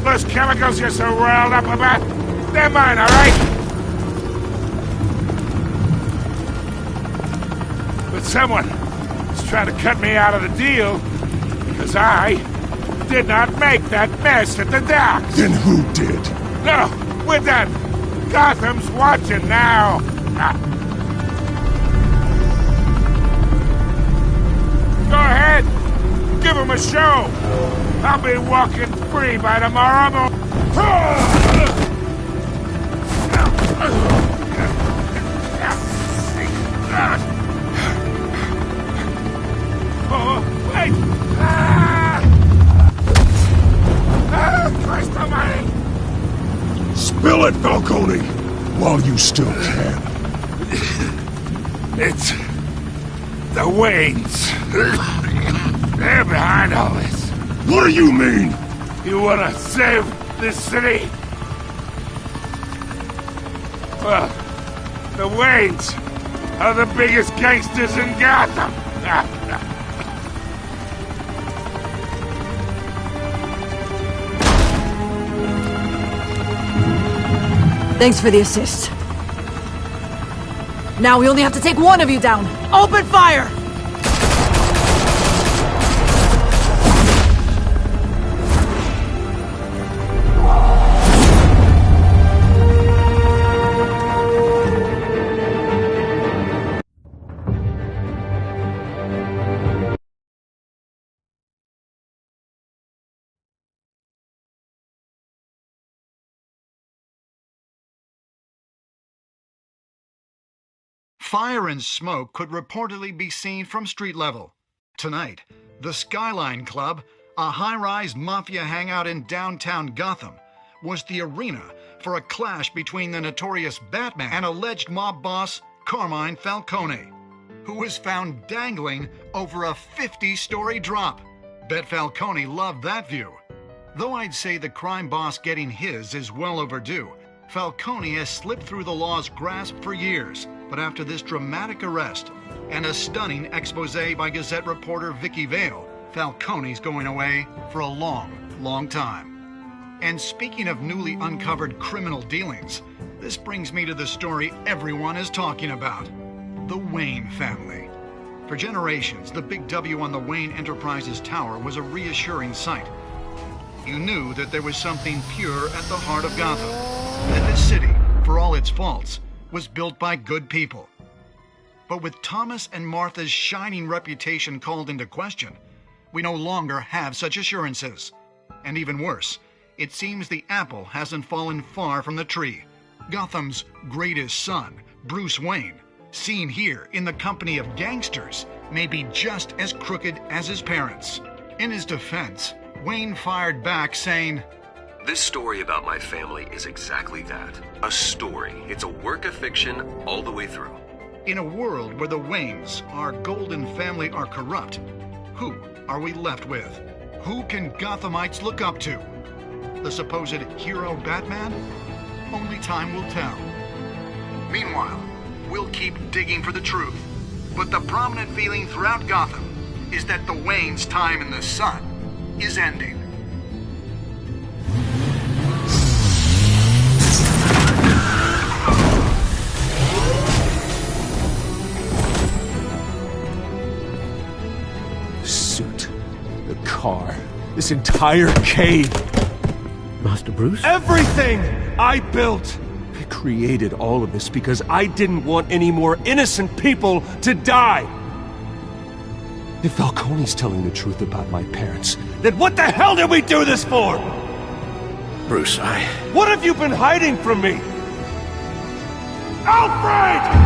L: Those chemicals you're so riled up about, they're mine, all right? But someone is trying to cut me out of the deal because I did not make that mess at the docks.
F: Then who did?
L: No, we're done. Gotham's watching now. Go ahead. Give him a show. I'll be walking free by tomorrow. Oh, wait! Christ almighty!
F: Spill it, Falcone! While you still can.
L: It's the Waynes. They're behind all this.
F: What do you mean?
L: You wanna save this city? Well, the Waynes are the biggest gangsters in Gotham.
Q: Thanks for the assist. Now we only have to take one of you down. Open fire!
M: Fire and smoke could reportedly be seen from street level. Tonight, the Skyline Club, a high-rise mafia hangout in downtown Gotham, was the arena for a clash between the notorious Batman and alleged mob boss Carmine Falcone, who was found dangling over a 50-story drop. Bet Falcone loved that view. Though I'd say the crime boss getting his is well overdue, Falcone has slipped through the law's grasp for years. But after this dramatic arrest and a stunning expose by Gazette reporter Vicky Vale, Falcone's going away for a long, long time. And speaking of newly uncovered criminal dealings, this brings me to the story everyone is talking about: the Wayne family. For generations, the big W on the Wayne Enterprises tower was a reassuring sight. You knew that there was something pure at the heart of Gotham, that this city, for all its faults, was built by good people. But with Thomas and Martha's shining reputation called into question, we no longer have such assurances. And even worse, it seems the apple hasn't fallen far from the tree. Gotham's greatest son, Bruce Wayne, seen here in the company of gangsters, may be just as crooked as his parents. In his defense, Wayne fired back saying,
I: "This story about my family is exactly that. A story. It's a work of fiction all the way through."
M: In a world where the Waynes, our golden family, are corrupt, who are we left with? Who can Gothamites look up to? The supposed hero Batman? Only time will tell. Meanwhile, we'll keep digging for the truth. But the prominent feeling throughout Gotham is that the Waynes' time in the sun is ending.
B: The car. This entire cave.
E: Master Bruce?
B: Everything I built. I created all of this because I didn't want any more innocent people to die. If Falcone's telling the truth about my parents, then what the hell did we do this for?
E: Bruce,
B: What have you been hiding from me? Alfred!